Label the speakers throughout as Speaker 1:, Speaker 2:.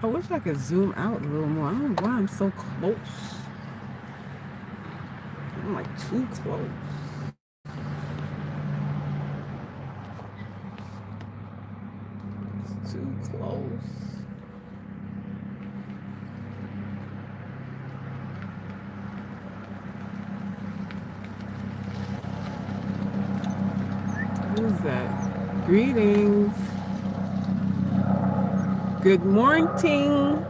Speaker 1: I wish I could zoom out a little more. I don't know why I'm so close. I'm like too close. It's too close. Who's that? Greetings. Good morning.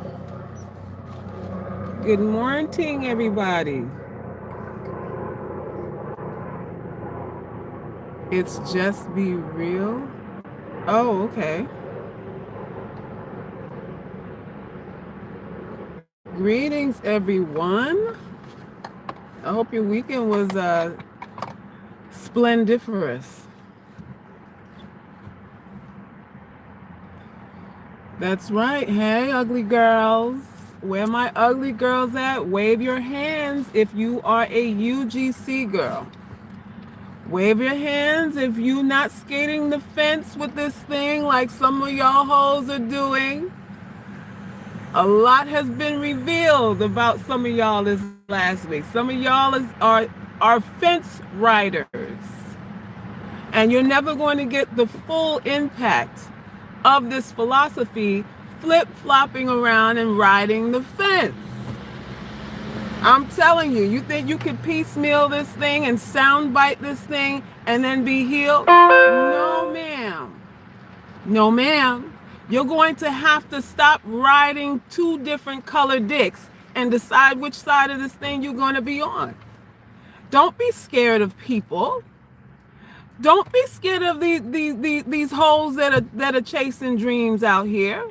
Speaker 1: Good morning, everybody. It's Just Be Real. Oh, okay. Greetings, everyone. I hope your weekend was splendiferous. That's right. Hey, ugly girls. Where my ugly girls at? Wave your hands if you are a UGC girl. Wave your hands if you not skating the fence with this thing like some of y'all hoes are doing. A lot has been revealed about some of y'all this last week. Some of y'all are fence riders. And you're never going to get the full impact of this philosophy flip-flopping around and riding the fence. I'm telling you, you think you could piecemeal this thing and soundbite this thing and then be healed? No, ma'am. No, ma'am. You're going to have to stop riding two different colored dicks and decide which side of this thing you're going to be on. Don't be scared of people. Don't be scared of these hoes that are chasing dreams out here.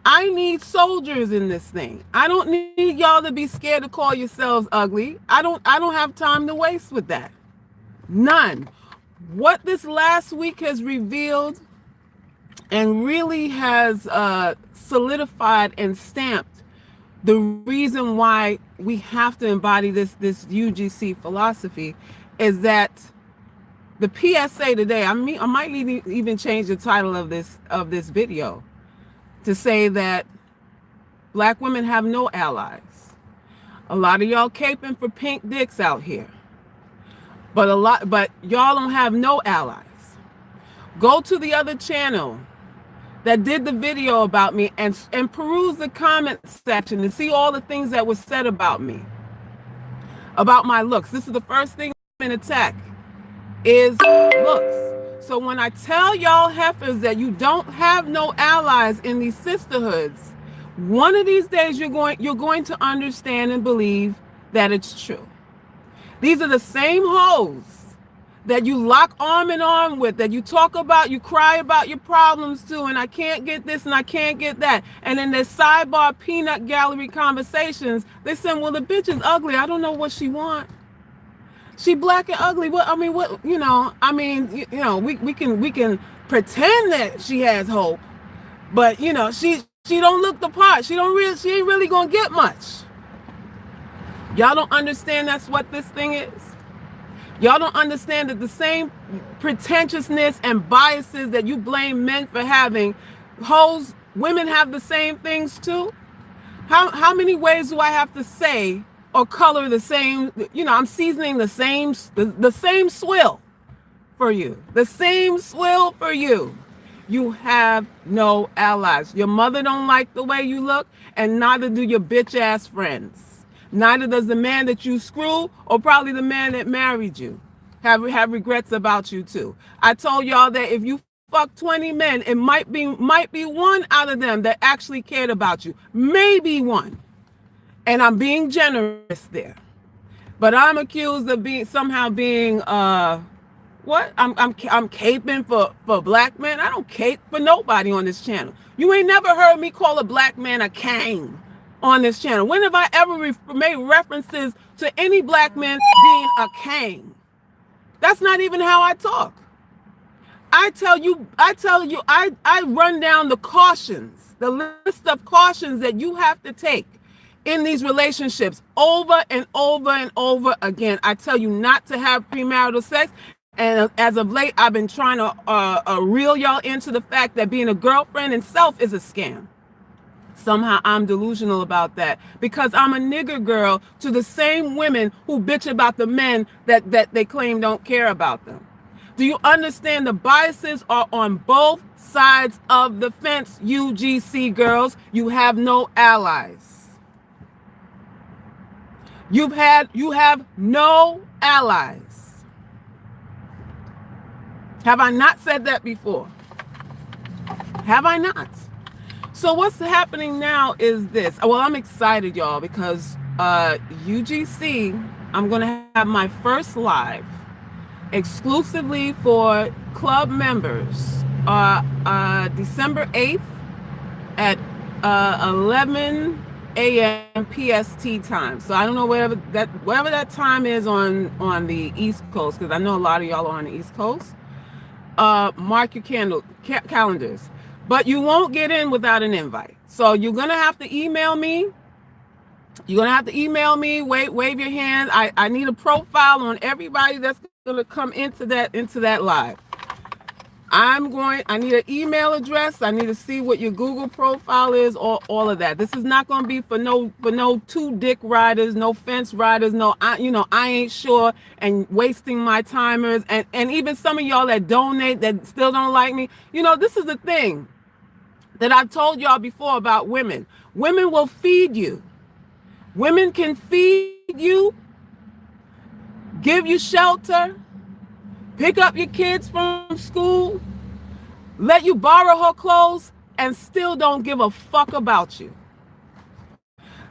Speaker 1: I need soldiers in this thing. I don't need y'all to be scared to call yourselves ugly. I don't have time to waste with that. None. What this last week has revealed and really has solidified and stamped the reason why we have to embody this UGC philosophy is that the PSA today, I might even change the title of this video to say that black women have no allies. A lot of y'all caping for pink dicks out here. But y'all don't have no allies. Go to the other channel that did the video about me and peruse the comment section and see all the things that were said about me, about my looks. This is the first thing in attack is looks. So when I tell y'all heifers that you don't have no allies in these sisterhoods, one of these days you're going to understand and believe that it's true. These are the same hoes that you lock arm in arm with, that you talk about, you cry about your problems to, and I can't get this and I can't get that. And in their sidebar peanut gallery conversations, they say, well, the bitch is ugly. I don't know what she want. She black and ugly. What we can pretend that she has hope, but she don't look the part. She ain't really gonna get much. Y'all don't understand that's what this thing is. Y'all don't understand that the same pretentiousness and biases that you blame men for having, women have the same things too. How many ways do I have to say or color the same? I'm seasoning the same swill for you. The same swill for you. You have no allies. Your mother don't like the way you look, and neither do your bitch ass friends. Neither does the man that you screw, or probably the man that married you, have regrets about you too. I told y'all that if you fuck 20 men, it might be one out of them that actually cared about you. Maybe one. And I'm being generous there. But I'm accused of somehow being what? I'm caping for black men. I don't cape for nobody on this channel. You ain't never heard me call a black man a king on this channel. When have I ever made references to any black man being a king? That's not even how I talk. I run down the cautions, the list of cautions that you have to take in these relationships over and over and over again. I tell you not to have premarital sex, And as of late, I've been trying to reel y'all into the fact that being a girlfriend itself is a scam. Somehow I'm delusional about that because I'm a nigger girl to the same women who bitch about the men that they claim don't care about them. Do you understand the biases are on both sides of the fence, UGC girls? You have no allies. You have no allies. Have I not said that before? Have I not? So what's happening now is this. Well, I'm excited, y'all, because UGC, I'm going to have my first live exclusively for club members December 8th at 11 a.m. PST time. So I don't know whatever that time is on the East Coast, because I know a lot of y'all are on the East Coast. Mark your calendars. But you won't get in without an invite. So you're going to have to email me. You're going to have to email me, wave your hand. I need a profile on everybody that's going to come into that live. I need an email address. I need to see what your Google profile is, all of that. This is not going to be for no two dick riders, no fence riders, I ain't sure, and wasting my timers, and even some of y'all that donate that still don't like me. This is the thing that I've told y'all before about women. Women will feed you. Women can feed you, give you shelter, pick up your kids from school, let you borrow her clothes, and still don't give a fuck about you.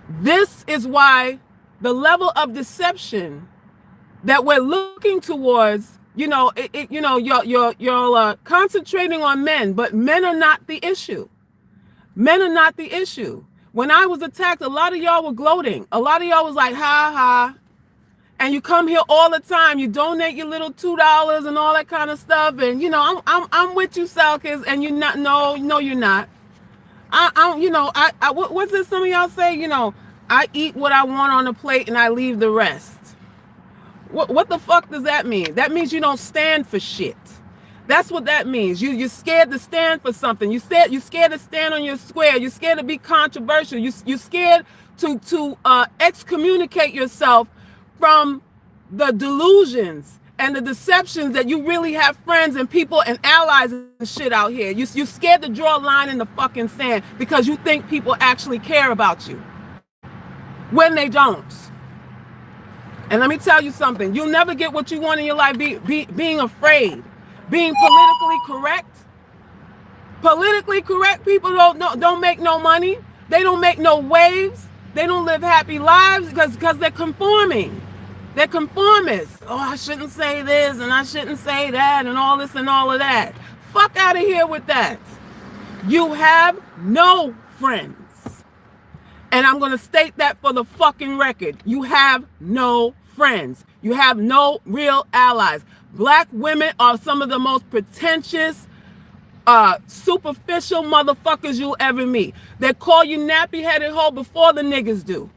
Speaker 1: This is why the level of deception that we're looking towards, you're concentrating on men, but men are not the issue. Men are not the issue. When I was attacked, a lot of y'all were gloating. A lot of y'all was like, ha ha. And you come here all the time. You donate your little $2 and all that kind of stuff. And I'm with you, Salkis, and you're not. No, you're not. What's this? Some of y'all say, I eat what I want on the plate and I leave the rest. What the fuck does that mean? That means you don't stand for shit. That's what that means. You're scared to stand for something. You're scared to stand on your square. You're scared to be controversial. You're scared to excommunicate yourself from the delusions and the deceptions that you really have friends and people and allies and shit out here. You're scared to draw a line in the fucking sand because you think people actually care about you when they don't. And let me tell you something. You'll never get what you want in your life being afraid. Being politically correct. Politically correct people don't make no money. They don't make no waves. They don't live happy lives because they're conforming. They're conformists. Oh, I shouldn't say this and I shouldn't say that and all this and all of that. Fuck out of here with that. You have no friends. And I'm going to state that for the fucking record. You have no friends. You have no real allies. Black women are some of the most pretentious, superficial motherfuckers you'll ever meet. They call you nappy-headed hoe before the niggas do.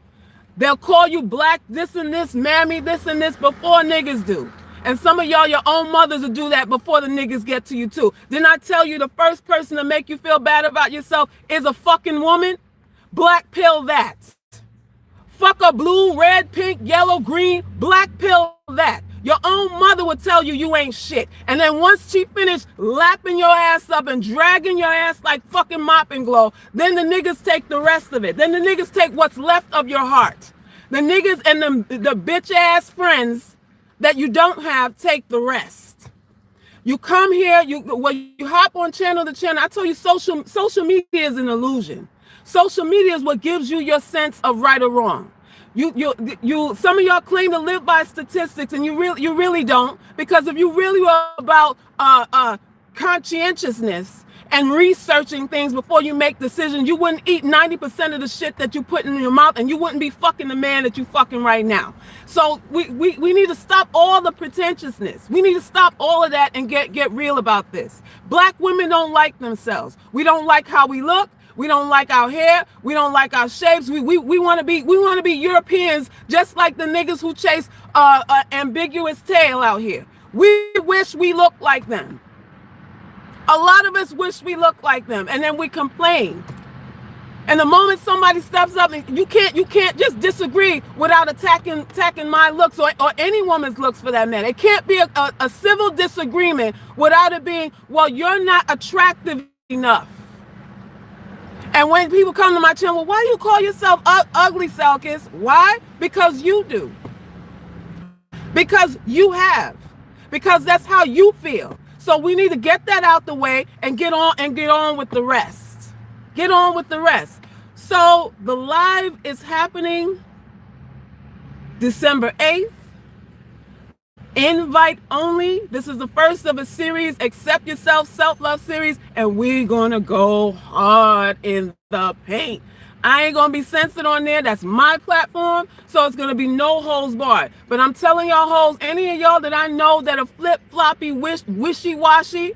Speaker 1: They'll call you black this and this, mammy this and this before niggas do. And some of y'all, your own mothers will do that before the niggas get to you too. Didn't I tell you the first person to make you feel bad about yourself is a fucking woman? Black pill that. Fuck a blue, red, pink, yellow, green, black pill that. Your own mother would tell you you ain't shit. And then once she finished lapping your ass up and dragging your ass like fucking mop and glow, then the niggas take the rest of it. Then the niggas take what's left of your heart. The niggas and the bitch ass friends that you don't have take the rest. You come here, you hop on channel to channel. I tell you, social media is an illusion. Social media is what gives you your sense of right or wrong. You some of y'all claim to live by statistics, and you really don't, because if you really were about conscientiousness and researching things before you make decisions, you wouldn't eat 90% of the shit that you put in your mouth, and you wouldn't be fucking the man that you fucking right now. So we need to stop all the pretentiousness. We need to stop all of that and get real about this. Black women don't like themselves. We don't like how we look. We don't like our hair. We don't like our shapes. We want to be Europeans, just like the niggas who chase ambiguous tail out here. We wish we looked like them. A lot of us wish we looked like them, and then we complain. And the moment somebody steps up, and you can't just disagree without attacking my looks or any woman's looks for that matter. It can't be a civil disagreement without it being, well, you're not attractive enough. And when people come to my channel, well, why do you call yourself ugly, Selkis? Why? Because you do. Because you have. Because that's how you feel. So we need to get that out the way and get on with the rest. Get on with the rest. So the live is happening December 8th. Invite only. This is the first of a series, Accept Yourself, Self-Love series, and we're going to go hard in the paint. I ain't going to be censored on there. That's my platform, so it's going to be no holds barred. But I'm telling y'all hoes, any of y'all that I know that are flip-floppy, wishy-washy,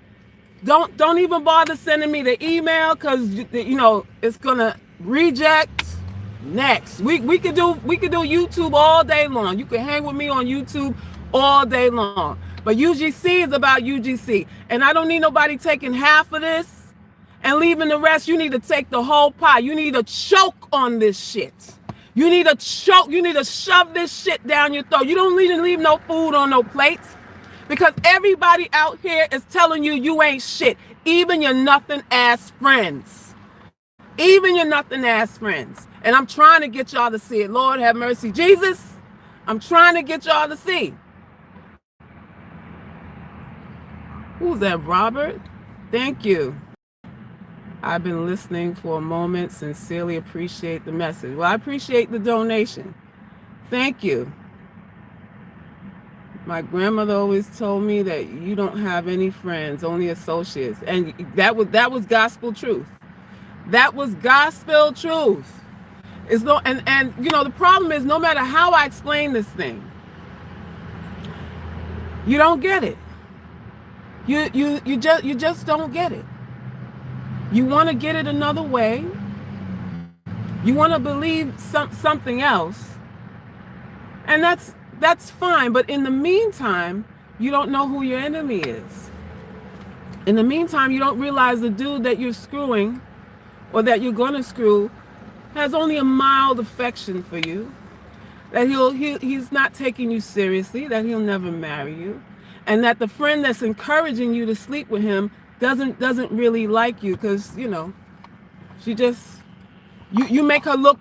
Speaker 1: don't even bother sending me the email, because, you know, it's going to reject. Next. We could do YouTube all day long. You can hang with me on YouTube all day long. But UGC is about UGC. And I don't need nobody taking half of this and leaving the rest. You need to take the whole pie. You need to choke on this shit. You need to choke. You need to shove this shit down your throat. You don't need to leave no food on no plates, because everybody out here is telling you you ain't shit. Even your nothing ass friends. Even your nothing ass friends. And I'm trying to get y'all to see it. Lord have mercy, Jesus. I'm trying to get y'all to see. Who's that, Robert? Thank you. I've been listening for a moment. Sincerely appreciate the message. Well, I appreciate the donation. Thank you. My grandmother always told me that you don't have any friends, only associates. And that was gospel truth. That was gospel truth. It's no, and you know, the problem is, no matter how I explain this thing, you don't get it. You just don't get it. You want to get it another way. You want to believe something else. And that's fine, but in the meantime, you don't know who your enemy is. In the meantime, you don't realize the dude that you're screwing or that you're going to screw has only a mild affection for you, that he's not taking you seriously, that he'll never marry you, and that the friend that's encouraging you to sleep with him doesn't really like you, because, you know, she just, you make her look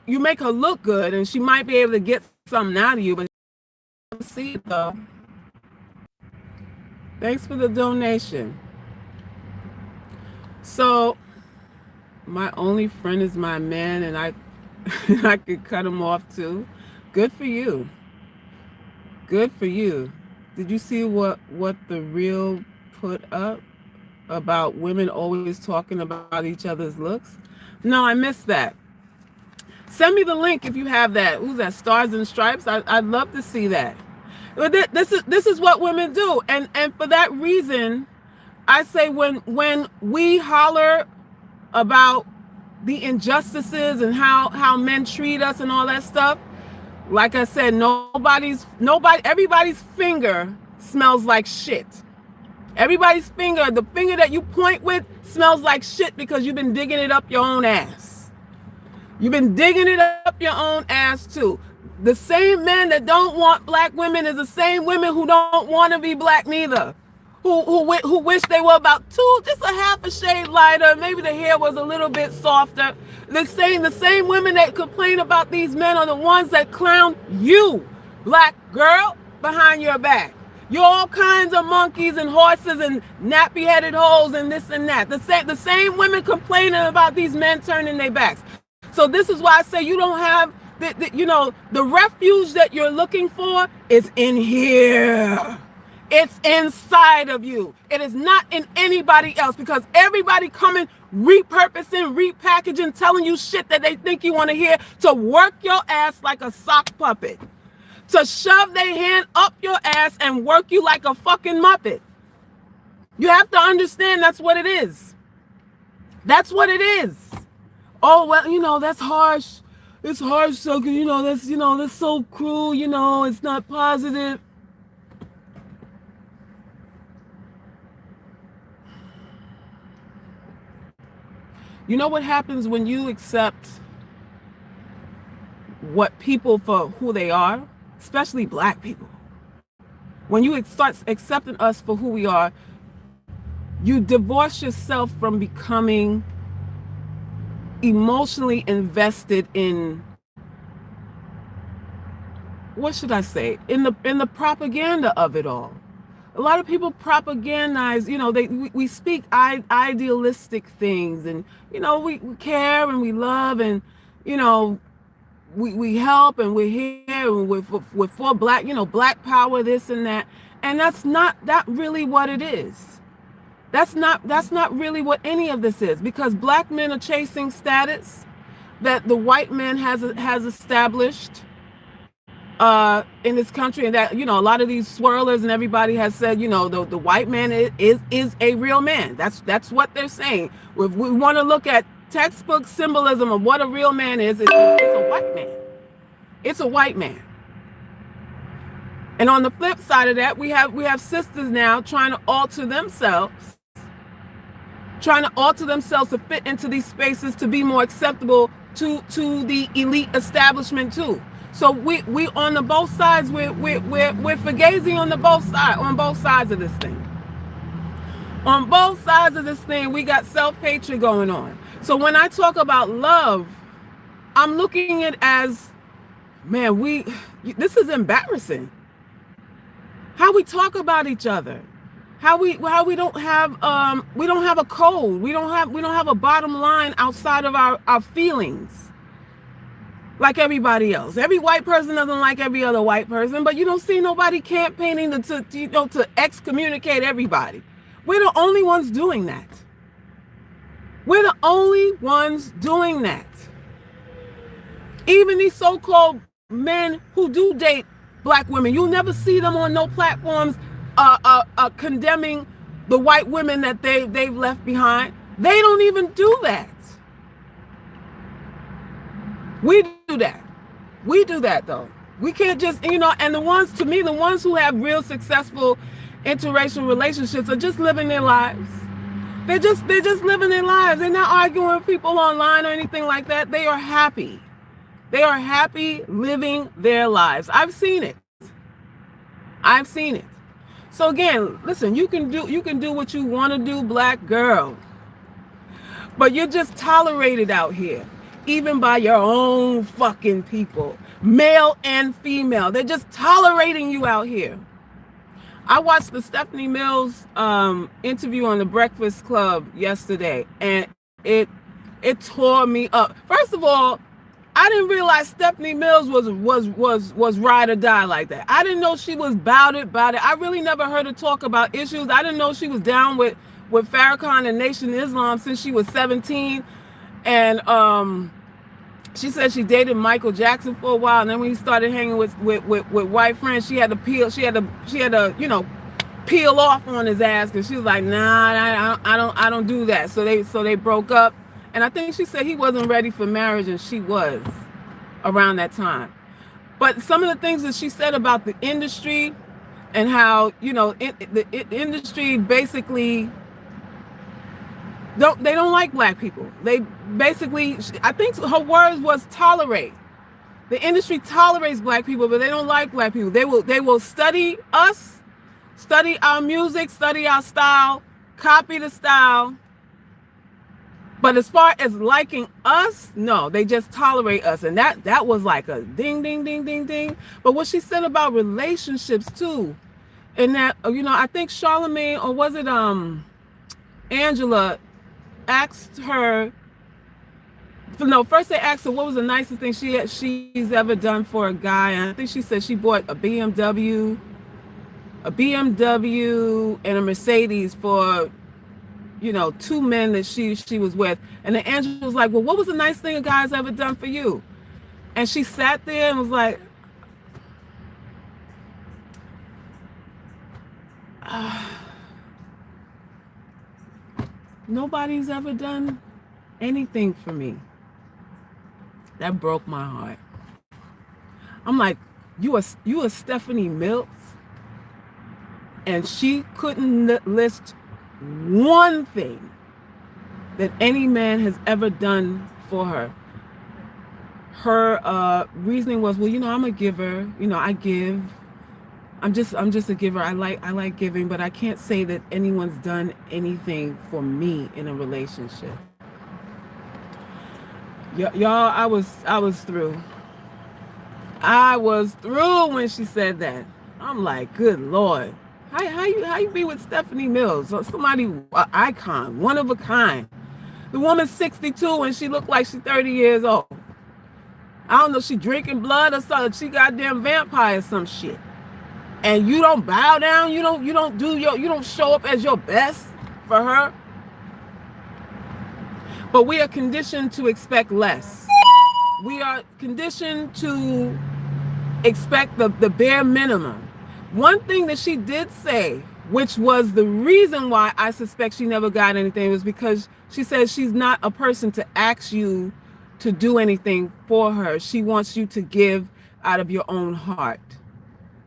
Speaker 1: good, and she might be able to get something out of you, but she doesn't see it though. Thanks for the donation. So my only friend is my man, and I could cut him off too. Good for you. Good for you. Did you see what the Real put up about women always talking about each other's looks? No, I missed that. Send me the link if you have that. Who's that? Stars and Stripes? I'd love to see that. This is what women do, and for that reason, I say when we holler about the injustices and how men treat us and all that stuff, like I said, everybody's finger smells like shit. Everybody's finger, the finger that you point with, smells like shit, because you've been digging it up your own ass. You've been digging it up your own ass too. The same men that don't want black women is the same women who don't want to be black neither. Who wish they were about just a half a shade lighter, maybe the hair was a little bit softer. The same women that complain about these men are the ones that clown you, black girl, behind your back. You're all kinds of monkeys and horses and nappy-headed hoes and this and that. The same women complaining about these men turning their backs. So this is why I say you don't have the refuge that you're looking for is in here. It's inside of you. It is not in anybody else, because everybody coming, repurposing, repackaging, telling you shit that they think you want to hear, to work your ass like a sock puppet, to shove their hand up your ass and work you like a fucking Muppet. You have to understand that's what it is. That's what it is. Oh, well, you know, that's harsh. It's harsh, so, that's so cruel, it's not positive. You know what happens when you accept what people for who they are, especially black people. When you start accepting us for who we are, you divorce yourself from becoming emotionally invested in, what should I say, in the propaganda of it all. A lot of people propagandize, we speak idealistic things, and we care and we love, and you know we help, and we're here, and we're for black, black power, this and that. And that's not really what it is. That's not really what any of this is, because black men are chasing status that the white man has established in this country, and that a lot of these swirlers and everybody has said, the white man is a real man. That's what they're saying. If we want to look at textbook symbolism of what a real man is, it's a white man. It's a white man. And on the flip side of that, we have sisters now trying to alter themselves to fit into these spaces, to be more acceptable to the elite establishment too. So we on the both sides, we're fugazi on both sides of this thing. On both sides of this thing, we got self-hatred going on. So when I talk about love, I'm looking at it as, man, this is embarrassing. How we talk about each other, how we don't have a code, we don't have a bottom line outside of our feelings, like everybody else. Every white person doesn't like every other white person, but you don't see nobody campaigning to excommunicate everybody. We're the only ones doing that. We're the only ones doing that. Even these so-called men who do date black women, you'll never see them on no platforms condemning the white women that they've left behind. They don't even do that. We do that. We do that though. We can't just, and the ones who have real successful interracial relationships are just living their lives. They're just living their lives. They're not arguing with people online or anything like that. They are happy. They are happy living their lives. I've seen it. So again, listen, you can do what you want to do, black girl. But you're just tolerated out here, even by your own fucking people, male and female. They're just tolerating you out here. I watched the Stephanie Mills interview on the Breakfast Club yesterday, and it tore me up. First of all, I didn't realize Stephanie Mills was ride or die like that. I didn't know she was about it. I really never heard her talk about issues. I didn't know she was down with Farrakhan and Nation Islam since she was 17. And she said she dated Michael Jackson for a while, and then when he started hanging with white friends, she had to peel off on his ass, because she was like, nah, I don't do that. So they broke up. And I think she said he wasn't ready for marriage, and she was around that time. But some of the things that she said about the industry, and how the industry basically they don't like black people. They basically, I think her words was tolerate. The industry tolerates black people, but they don't like black people. They will study us, study our music, study our style, copy the style. But as far as liking us, no, they just tolerate us. And that was like a ding, ding, ding, ding, ding. But what she said about relationships too, and that, I think Charlamagne, or was it Angela, asked her, first they asked her what was the nicest thing she's ever done for a guy. And I think she said she bought a BMW and a Mercedes for two men that she was with. And then Angela was like, well, what was the nice thing a guy's ever done for you? And she sat there and was like, nobody's ever done anything for me. That broke my heart. I'm like, you are Stephanie Mills, and she couldn't list one thing that any man has ever done for her. Her reasoning was, well, I'm a giver. I give. I'm just a giver. I like giving, but I can't say that anyone's done anything for me in a relationship. Y'all, I was through. I was through when she said that. I'm like, good Lord. How you be with Stephanie Mills? Somebody, an icon, one of a kind. The woman's 62 and she looked like she's 30 years old. I don't know, she drinking blood or something. She goddamn vampire or some shit. And you don't bow down, you don't show up as your best for her. But we are conditioned to expect less. We are conditioned to expect the bare minimum. One thing that she did say, which was the reason why I suspect she never got anything, was because she says she's not a person to ask you to do anything for her. She wants you to give out of your own heart.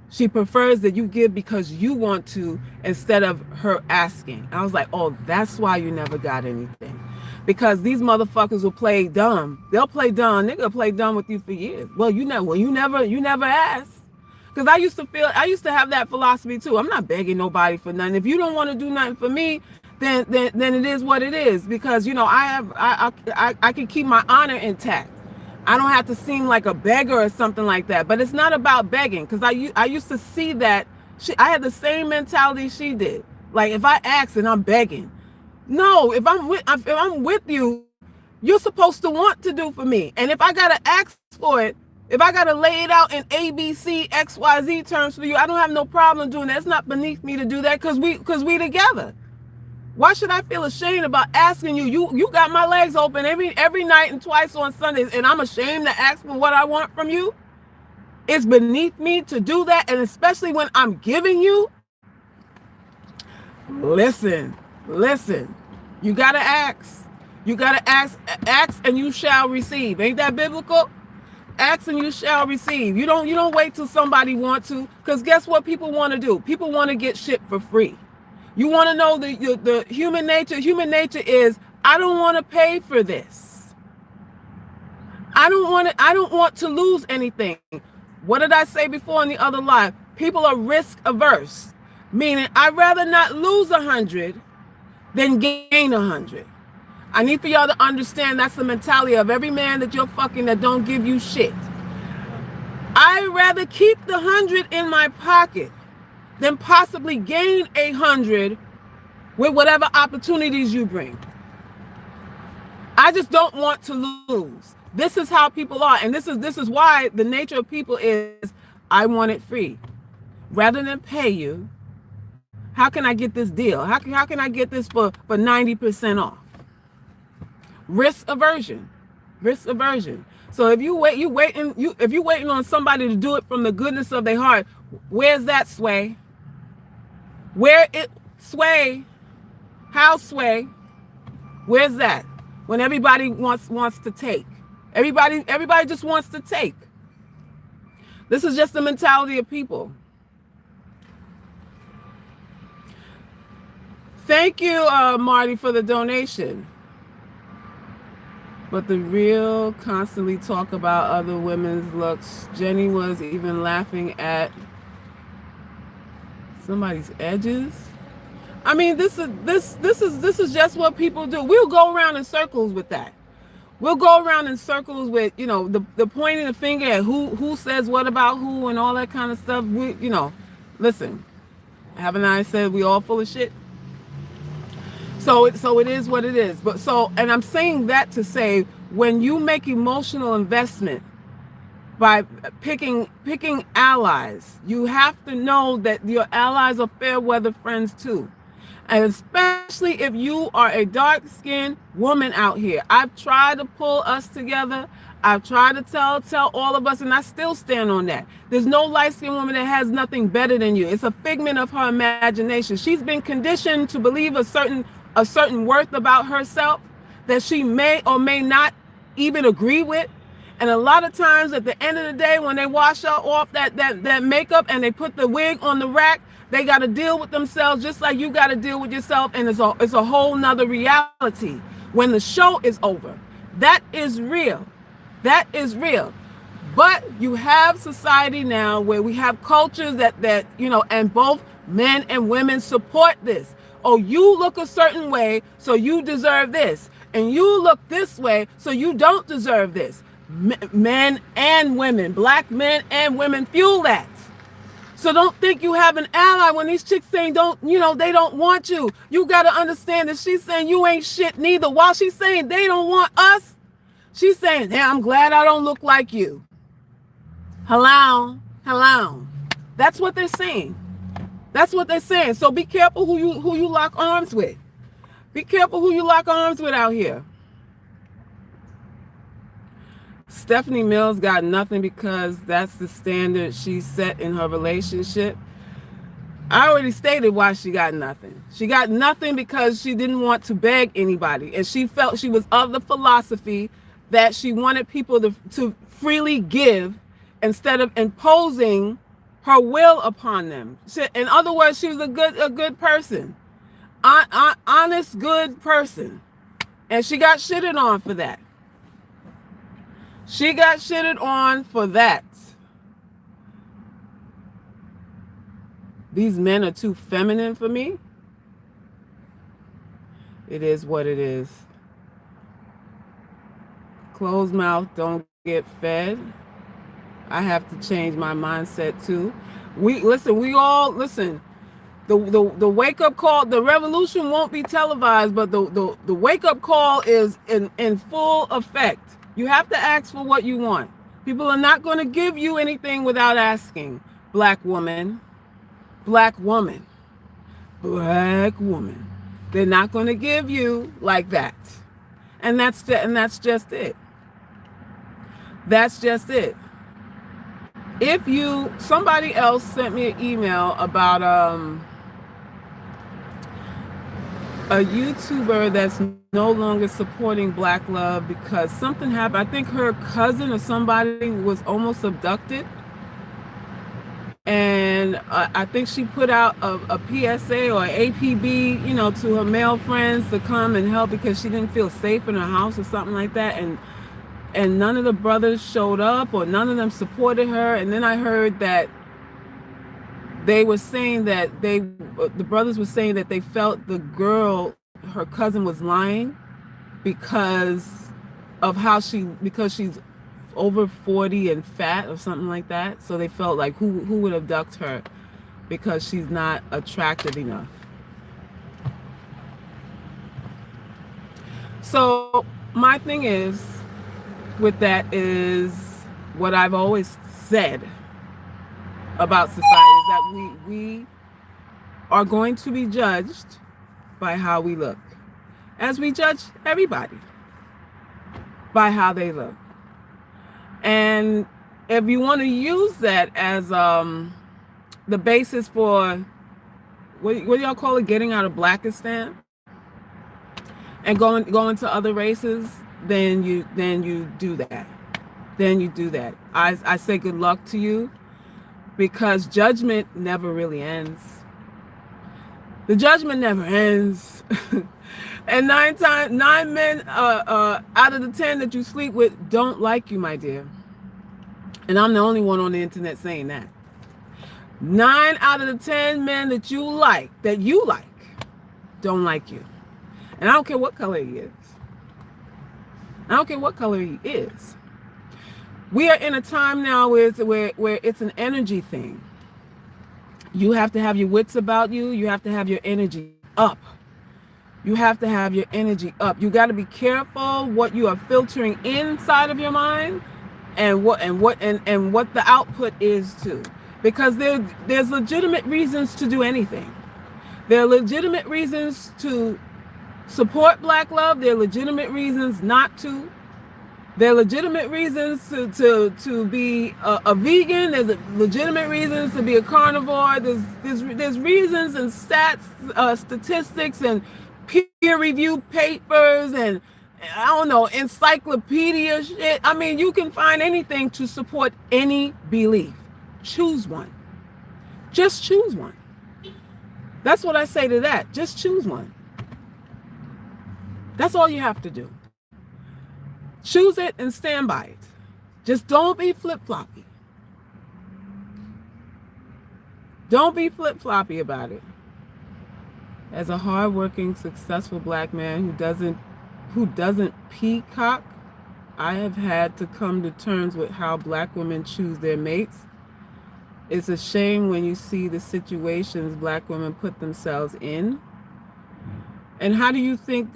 Speaker 1: She prefers that you give because you want to instead of her asking. I was like, oh, that's why you never got anything. Because these motherfuckers will play dumb. They'll play dumb. They're gonna play dumb with you for years. Well, you never asked. Because I used to have that philosophy too. I'm not begging nobody for nothing. If you don't want to do nothing for me, then it is what it is. Because I can keep my honor intact. I don't have to seem like a beggar or something like that. But it's not about begging. Because I used to see that I had the same mentality she did. Like if I ask and I'm begging. No, if I'm with you, you're supposed to want to do for me. And if I gotta ask for it, if I gotta lay it out in A, B, C, X, Y, Z terms for you, I don't have no problem doing that. It's not beneath me to do that because we together. Why should I feel ashamed about asking you? You got my legs open every night and twice on Sundays, and I'm ashamed to ask for what I want from you? It's beneath me to do that, and especially when I'm giving you. Listen. You gotta ask. You gotta ask and you shall receive. Ain't that biblical? Ask and you shall receive. You don't wait till somebody want to, because guess what people want to do? People want to get shit for free. You want to know the human nature? Human nature is, I don't want to pay for this. I don't want to lose anything. What did I say before in the other live? People are risk averse, meaning I'd rather not lose 100 than gain 100. I need for y'all to understand that's the mentality of every man that you're fucking that don't give you shit. I'd rather keep the 100 in my pocket than possibly gain 100 with whatever opportunities you bring. I just don't want to lose. This is how people are, and this is why the nature of people is, I want it free. Rather than pay you, how can I get this deal? How can I get this for 90% off? Risk aversion. So if you're waiting on somebody to do it from the goodness of their heart, where's that sway? Where it sway? How sway? Where's that? When everybody wants to take. Everybody just wants to take. This is just the mentality of people. Thank you, Marty, for the donation. But the real constantly talk about other women's looks. Jenny was even laughing at somebody's edges. I mean, this is just what people do. We'll go around in circles with that. We'll go around in circles with, the pointing the finger at who says what about who and all that kind of stuff. Listen, haven't I said we all full of shit? So it is what it is. And I'm saying that to say, when you make emotional investment by picking allies, you have to know that your allies are fair weather friends too. And especially if you are a dark-skinned woman out here. I've tried to pull us together. I've tried to tell all of us, and I still stand on that. There's no light-skinned woman that has nothing better than you. It's a figment of her imagination. She's been conditioned to believe a certain worth about herself that she may or may not even agree with. And a lot of times at the end of the day, when they wash off that makeup and they put the wig on the rack, they got to deal with themselves just like you got to deal with yourself. And it's a whole nother reality. when the show is over. That is real. That is real. But you have society now where we have cultures that and both men and women support this. Oh, you look a certain way, so you deserve this. And you look this way, so you don't deserve this. Men and women, black men and women fuel that. So don't think you have an ally when these chicks saying they don't want you. You got to understand that she's saying you ain't shit neither. While she's saying they don't want us, she's saying, yeah, I'm glad I don't look like you. Hello. That's what they're saying. That's what they're saying. So be careful who you lock arms with. Be careful who you lock arms with out here. Stephanie Mills got nothing because that's the standard she set in her relationship. I already stated why she got nothing. She got nothing because she didn't want to beg anybody. And she felt she was of the philosophy that she wanted people to freely give instead of imposing her will upon them. In other words, she was a good person. Honest, good person. And she got shitted on for that. She got shitted on for that. These men are too feminine for me. It is what it is. Closed mouth don't get fed. I have to change my mindset too. We all listen. The wake up call, the revolution won't be televised, but the wake up call is in full effect. You have to ask for what you want. People are not going to give you anything without asking. Black woman. They're not going to give you like that. And that's just it. That's just it. Somebody else sent me an email about a YouTuber that's no longer supporting Black love because something happened. I think her cousin or somebody was almost abducted. And I think she put out a PSA or APB, to her male friends to come and help because she didn't feel safe in her house or something like that. And none of the brothers showed up or none of them supported her. And then I heard that they were saying that the brothers were saying that they felt the girl, her cousin, was lying because she's over 40 and fat or something like that. So they felt like who would abduct her because she's not attractive enough. So my thing is with that is what I've always said about society is that we are going to be judged by how we look, as we judge everybody by how they look. And if you want to use that as the basis for what do y'all call it, getting out of Blackistan and going to other races, then you do that. Then you do that. I say good luck to you. Because judgment never really ends. The judgment never ends. And 9 men out of the 10 that you sleep with don't like you, my dear. And I'm the only one on the internet saying that. 9 out of the 10 men that you like, don't like you. And I don't care what color he is. I don't care what color he is. We are in a time now where it's an energy thing. You have to have your wits about you. You have to have your energy up. You have to have your energy up. You got to be careful what you are filtering inside of your mind and what the output is too. Because there's legitimate reasons to do anything. There are legitimate reasons to support Black love. There are legitimate reasons not to. There are legitimate reasons to be a vegan. There's legitimate reasons to be a carnivore. There's reasons and statistics and peer-reviewed papers and I don't know, encyclopedia shit. I mean, you can find anything to support any belief. Choose one. Just choose one. That's what I say to that. Just choose one. That's all you have to do. Choose it and stand by it. Just don't be flip-floppy. Don't be flip-floppy about it. As a hardworking, successful black man who doesn't peacock, I have had to come to terms with how black women choose their mates. It's a shame when you see the situations black women put themselves in. And how do you think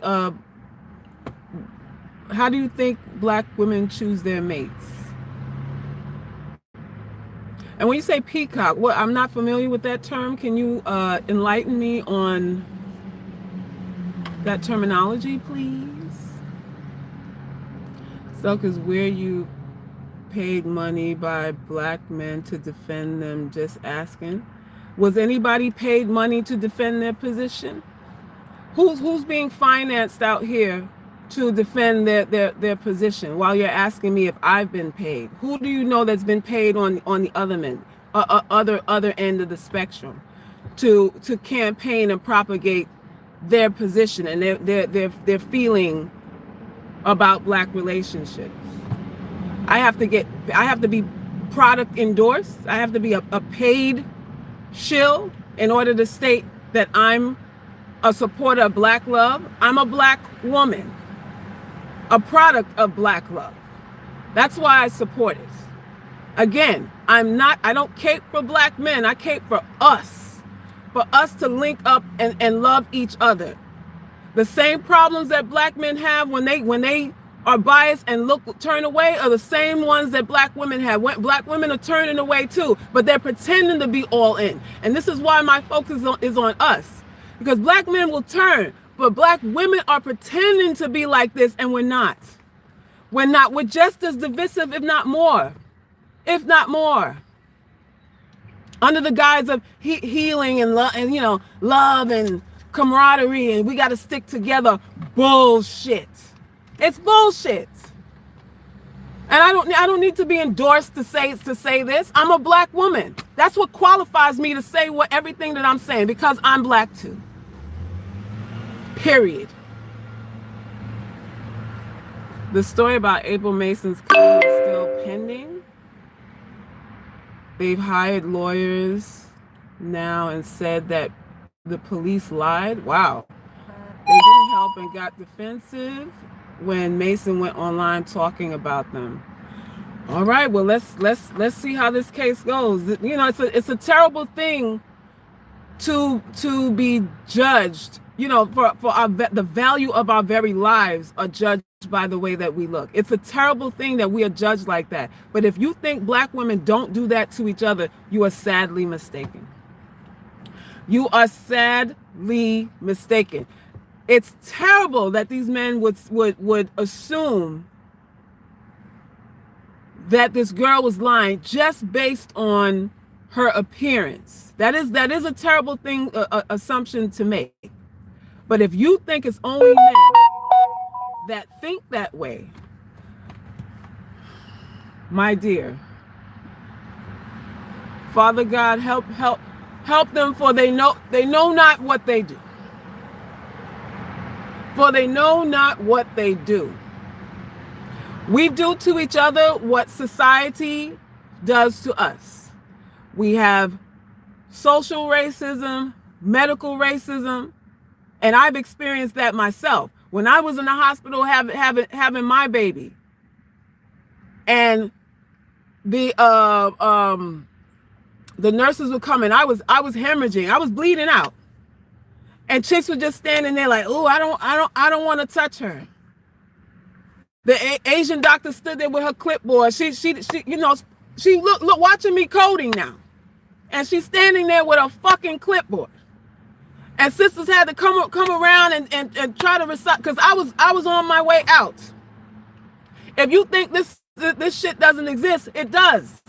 Speaker 1: black women choose their mates? And when you say peacock, well, I'm not familiar with that term. Can you enlighten me on that terminology, please? Silk is where you paid money by black men to defend them. Just asking. Was anybody paid money to defend their position? Who's being financed out here to defend their position while you're asking me if I've been paid? Who do you know that's been paid on the other end of the spectrum to campaign and propagate their position and their feeling about black relationships? I have to be product endorsed. I have to be a paid shill in order to state that I'm a supporter of black love. I'm a black woman, a product of black love. That's why I support it. Again, I don't cape for black men. I cape for us to link up and love each other. The same problems that black men have when they are biased and turn away are the same ones that black women have. Black women are turning away too, but they're pretending to be all in. And this is why my focus is on us. Because black men will turn, but black women are pretending to be like this, and we're not. We're not. We're just as divisive, if not more. If not more. Under the guise of healing and love and camaraderie, and we got to stick together. Bullshit. It's bullshit. And I don't need to be endorsed to say this. I'm a black woman. That's what qualifies me to say everything that I'm saying, because I'm black too. Period. The story about April Mason's claim is still pending. They've hired lawyers now and said that the police lied. Wow. They didn't help and got defensive when Mason went online talking about them. All right, well, let's see how this case goes. You know, it's a terrible thing to be judged. You know, for the value of our very lives are judged by the way that we look. It's a terrible thing that we are judged like that. But if you think black women don't do that to each other, you are sadly mistaken. You are sadly mistaken. It's terrible that these men would assume that this girl was lying just based on her appearance. That is a terrible thing, assumption to make. But if you think it's only men that think that way, my dear, Father God, help them, for they know not what they do. For they know not what they do. We do to each other what society does to us. We have social racism, medical racism, and I've experienced that myself. When I was in the hospital having my baby, and the nurses would come in, I was hemorrhaging, I was bleeding out, and chicks were just standing there like, "Oh, I don't want to touch her." The Asian doctor stood there with her clipboard. She look watching me coding now, and she's standing there with a fucking clipboard. And sisters had to come around and try to recite, because I was on my way out. If you think this shit doesn't exist, it does.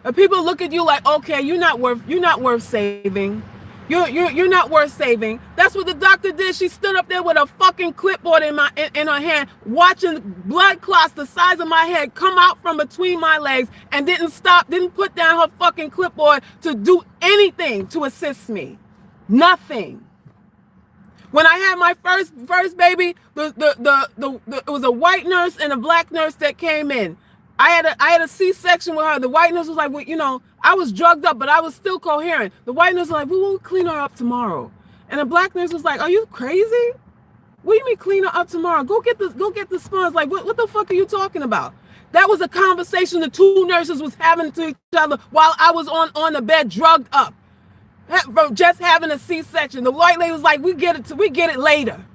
Speaker 1: If people look at you like, okay, you're not worth saving. You're not worth saving. That's what the doctor did. She stood up there with a fucking clipboard in her hand, watching blood clots the size of my head come out from between my legs, and didn't put down her fucking clipboard to do anything to assist me. Nothing. When I had my first baby, it was a white nurse and a black nurse that came in. I had a C-section with her. The white nurse was like, well, you know, I was drugged up, but I was still coherent. The white nurse was like, we will clean her up tomorrow. And the black nurse was like, are you crazy? What do you mean clean her up tomorrow? Go get the sponge. Like, what the fuck are you talking about? That was a conversation the two nurses was having to each other while I was on the bed drugged up. From just having a C-section. The white lady was like, we get it later.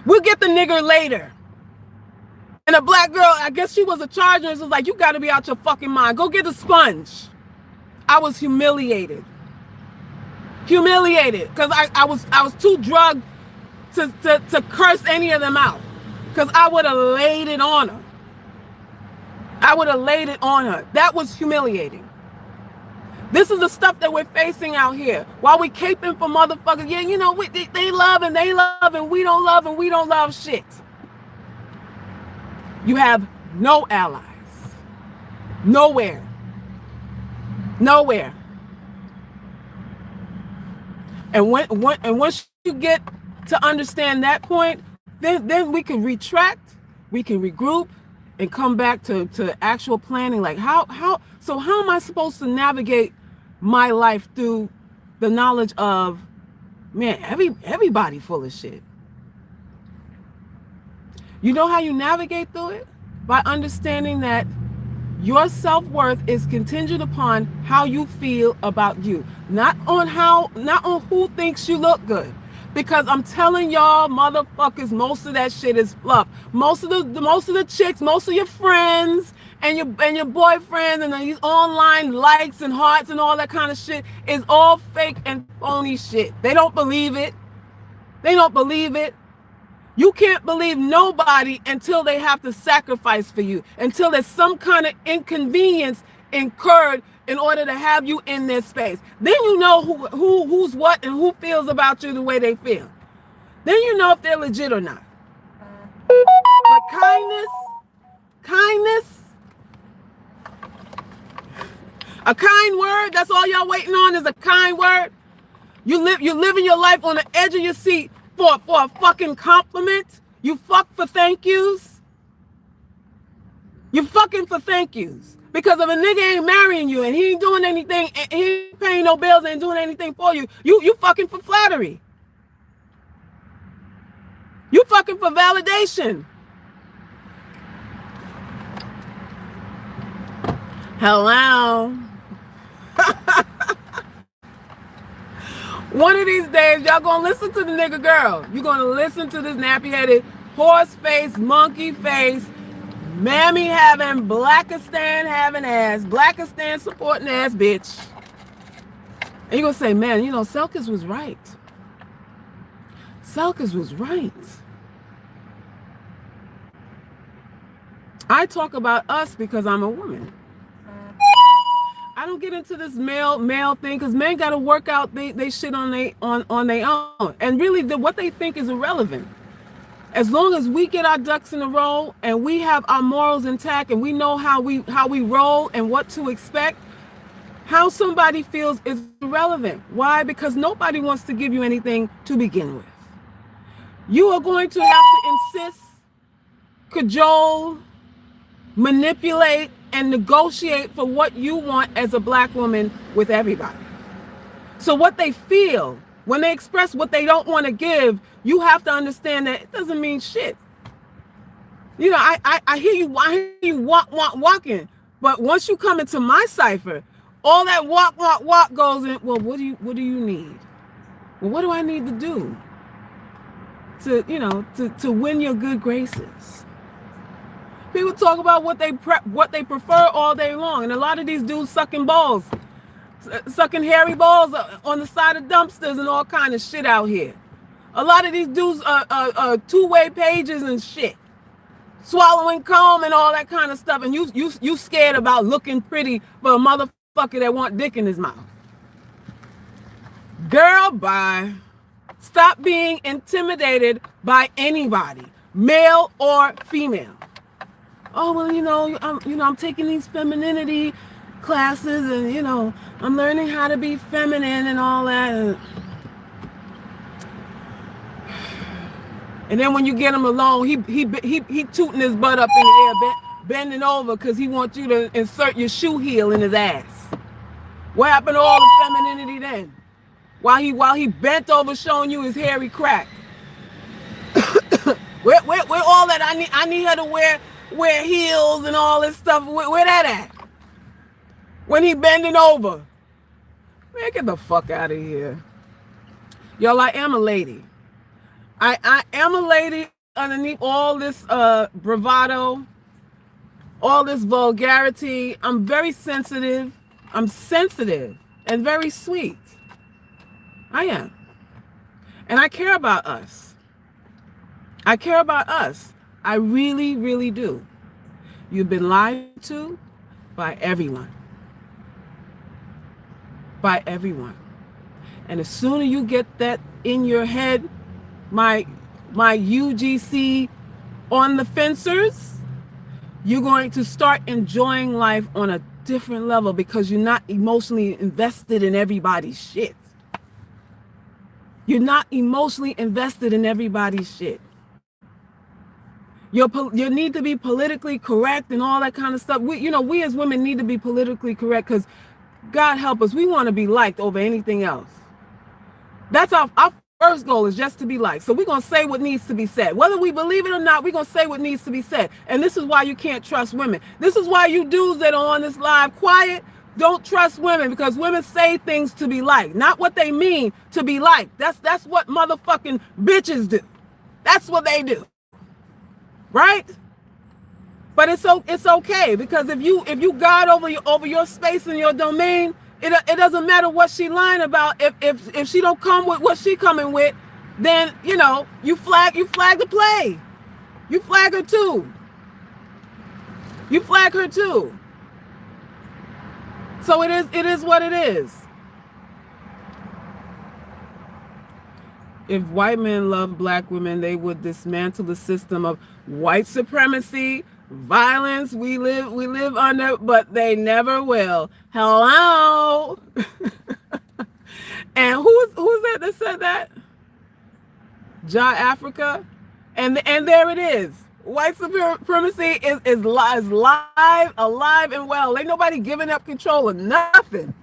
Speaker 1: We'll get the nigger later. And the black girl, I guess she was a charge nurse, was like, you got to be out your fucking mind. Go get a sponge. I was humiliated. Humiliated. Because I was too drugged to curse any of them out. Because I would have laid it on her. I would have laid it on her. That was humiliating. This is the stuff that we're facing out here. While we caping for motherfuckers, yeah, you know, they love and we don't love shit. You have no allies. Nowhere. Nowhere. And once you get to understand that point, then we can retract, we can regroup, and come back to actual planning. Like how am I supposed to navigate my life through the knowledge of, man, everybody full of shit? You know how you navigate through it? By understanding that your self-worth is contingent upon how you feel about you, not on who thinks you look good. Because I'm telling y'all motherfuckers, most of that shit is fluff. Most of the chicks, most of your friends and your boyfriends and these online likes and hearts and all that kind of shit is all fake and phony shit. They don't believe it. They don't believe it. You can't believe nobody until they have to sacrifice for you, until there's some kind of inconvenience incurred in order to have you in their space. Then you know who's what and who feels about you the way they feel. Then you know if they're legit or not. But kindness, a kind word, that's all y'all waiting on is a kind word. You're living your life on the edge of your seat for a fucking compliment. You fuck for thank yous. You fucking for thank yous. Because if a nigga ain't marrying you and he ain't doing anything, and he ain't paying no bills, ain't doing anything for you, you fucking for flattery. You fucking for validation. Hello. One of these days, y'all gonna listen to the nigga girl. You're gonna listen to this nappy-headed, horse-faced, monkey-faced, mammy having, Blackistan having ass, Blackistan supporting ass bitch. And you're gonna say, man, you know, Selkis was right. Selkis was right. I talk about us because I'm a woman. I don't get into this male thing because men got to work out they shit on their own. And really, what they think is irrelevant. As long as we get our ducks in a row and we have our morals intact and we know how we roll and what to expect, how somebody feels is irrelevant. Why? Because nobody wants to give you anything to begin with. You are going to have to insist, cajole, manipulate, and negotiate for what you want as a black woman with everybody. So what they feel, when they express what they don't want to give, you have to understand that it doesn't mean shit. You know, I hear you walking, but once you come into my cipher, all that walk goes in, well, what do you need? Well, what do I need to do to win your good graces? People talk about what they prefer all day long, and a lot of these dudes sucking hairy balls on the side of dumpsters and all kind of shit out here. A lot of these dudes are two-way pages and shit, swallowing comb and all that kind of stuff, and you scared about looking pretty for a motherfucker that want dick in his mouth. Girl, bye. Stop being intimidated by anybody, male or female. Oh, well, I'm taking these femininity classes and, I'm learning how to be feminine and all that. And then when you get him alone, he tooting his butt up in the air, bending over because he wants you to insert your shoe heel in his ass. What happened to all the femininity then? While he bent over showing you his hairy crack. where all that I need her to wear heels and all this stuff. Where that at? When he bending over. Man, get the fuck out of here. Y'all, I am a lady. I am a lady underneath all this bravado, all this vulgarity. I'm very sensitive. I'm sensitive and very sweet. I am. And I care about us. I care about us. I really, really do. You've been lied to by everyone. By everyone. And as soon as you get that in your head, my UGC on the fencers, you're going to start enjoying life on a different level because you're not emotionally invested in everybody's shit. You're not emotionally invested in everybody's shit. You need to be politically correct and all that kind of stuff. We as women need to be politically correct because God help us, we want to be liked over anything else. That's our first goal, is just to be liked. So we're going to say what needs to be said. Whether we believe it or not, we're going to say what needs to be said. And this is why you can't trust women. This is why you dudes that are on this live quiet don't trust women, because women say things to be liked, not what they mean to be liked. That's what motherfucking bitches do. That's what they do. Right? But it's okay, because if you guard over your space and your domain, it doesn't matter what she lying about. If she don't come with what she coming with, then you flag the play. You flag her too. You flag her too. So it is what it is. If white men loved black women, they would dismantle the system of white supremacy, violence we live under, but they never will. Hello. And who's that said that? Ja Africa. And there it is. White supremacy is live, alive and well. Ain't nobody giving up control of nothing.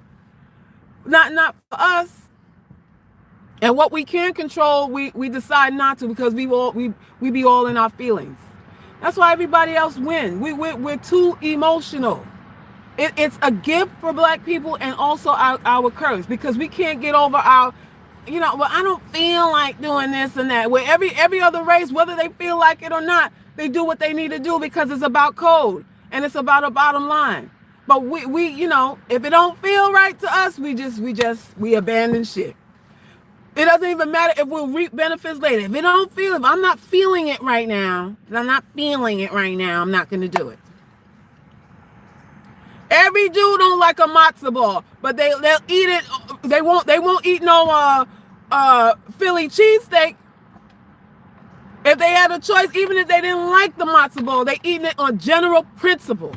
Speaker 1: Not for us. And what we can control, we decide not to, because we be all in our feelings. That's why everybody else win. We're too emotional. It's a gift for black people and also our curse, because we can't get over our, well, I don't feel like doing this and that. Where every other race, whether they feel like it or not, they do what they need to do because it's about code and it's about a bottom line. But we if it don't feel right to us, we abandon shit. It doesn't even matter if we'll reap benefits later. If I'm not feeling it right now, I'm not going to do it. Every Jew don't like a matzo ball, but they'll eat it. They won't eat no Philly cheesesteak. If they had a choice, even if they didn't like the matzo ball, they eating it on general principle.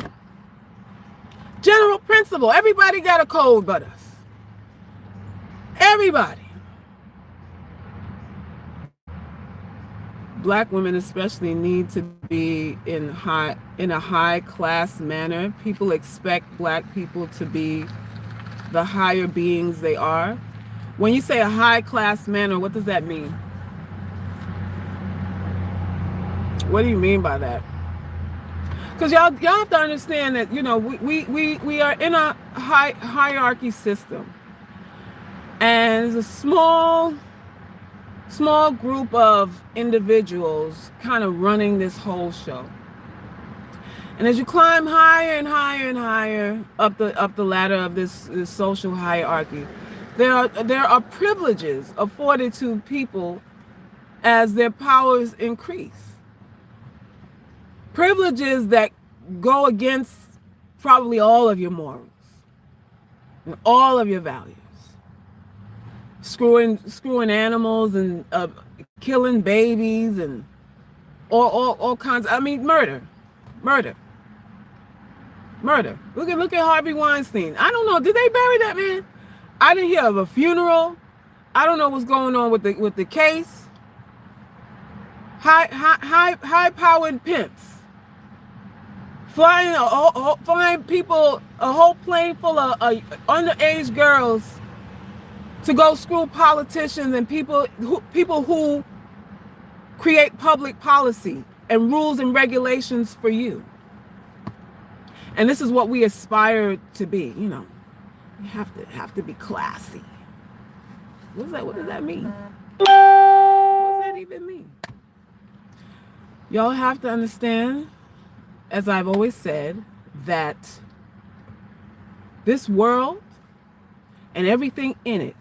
Speaker 1: General principle. Everybody got a code but us. Everybody. Black women especially need to be in a high class manner. People expect black people to be the higher beings they are. When you say a high class manner, what does that mean? What do you mean by that? Because y'all have to understand that we are in a hierarchy system, and it's a small group of individuals kind of running this whole show. And as you climb higher and higher and higher up the ladder of this social hierarchy, there are privileges afforded to people as their powers increase. Privileges that go against probably all of your morals and all of your values. Screwing animals and killing babies and all kinds. Murder. Look at Harvey Weinstein. I don't know. Did they bury that man? I didn't hear of a funeral. I don't know what's going on with the case. high-powered pimps, flying people, a whole plane full of underage girls to go screw politicians and people who create public policy and rules and regulations for you. And this is what we aspire to be. You know, you have to be classy. What does that mean? What does that even mean? Y'all have to understand, as I've always said, that this world and everything in it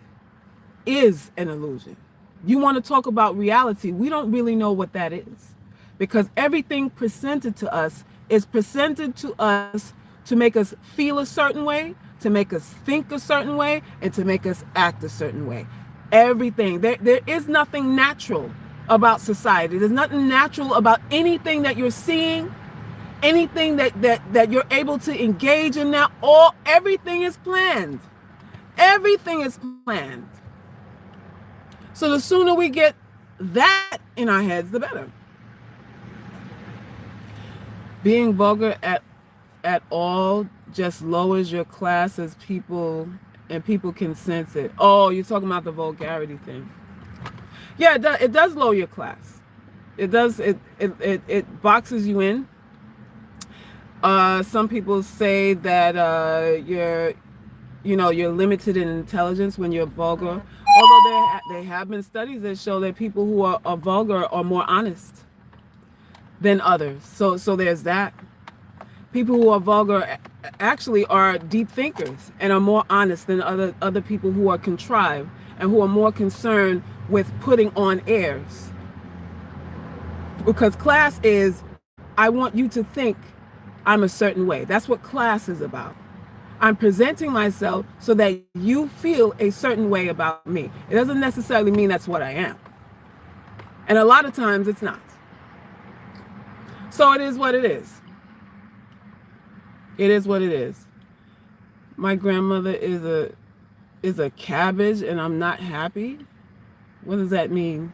Speaker 1: is an illusion. You want to talk about reality, we don't really know what that is, because everything presented to us is presented to us to make us feel a certain way, to make us think a certain way, and to make us act a certain way. Everything. There is nothing natural about society. There's nothing natural about anything that you're seeing, anything that you're able to engage in now. Everything is planned. Everything is planned. So the sooner we get that in our heads, the better. Being vulgar at all just lowers your class as people, and people can sense it. Oh, you're talking about the vulgarity thing. Yeah, it does lower your class. It does. It boxes you in. Some people say that you're limited in intelligence when you're vulgar. Although there have been studies that show that people who are vulgar are more honest than others. So there's that. People who are vulgar actually are deep thinkers and are more honest than other people who are contrived and who are more concerned with putting on airs. Because class is, I want you to think I'm a certain way. That's what class is about. I'm presenting myself so that you feel a certain way about me. It doesn't necessarily mean that's what I am. And a lot of times it's not. So it is what it is. It is what it is. My grandmother is a cabbage and I'm not happy. What does that mean?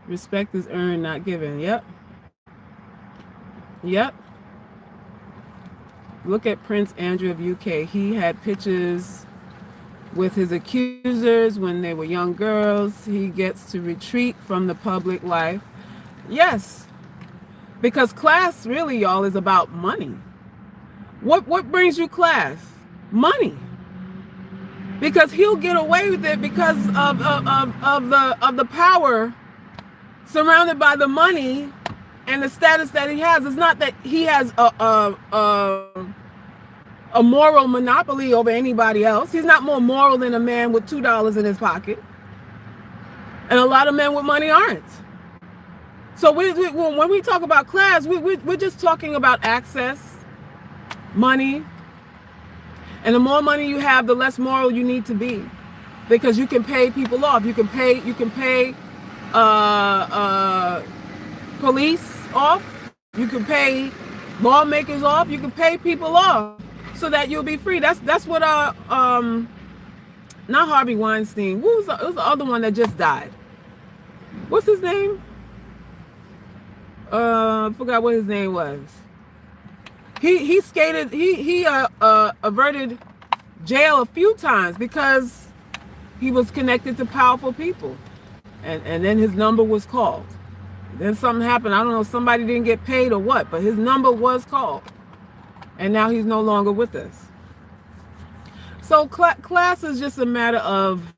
Speaker 1: Respect is earned, not given. Yep. Look at Prince Andrew of UK. He had pictures with his accusers when they were young girls. He gets to retreat from the public life. Yes. Because class really, y'all, is about money. What brings you class? Money. Because he'll get away with it because of the power surrounded by the money and the status that he has. It's not that he has a moral monopoly over anybody else. He's not more moral than a man with $2 in his pocket. And a lot of men with money aren't. So when we talk about class, we're just talking about access, money. And the more money you have, the less moral you need to be, because you can pay people off. You can pay police off. You can pay lawmakers off. You can pay people off so that you'll be free. That's what not Harvey Weinstein. Who's the other one that just died? What's his name? I forgot what his name was. He skated. He averted jail a few times because he was connected to powerful people, and then his number was called. Then something happened. I don't know. Somebody didn't get paid or what, but his number was called, and now he's no longer with us. So class is just a matter of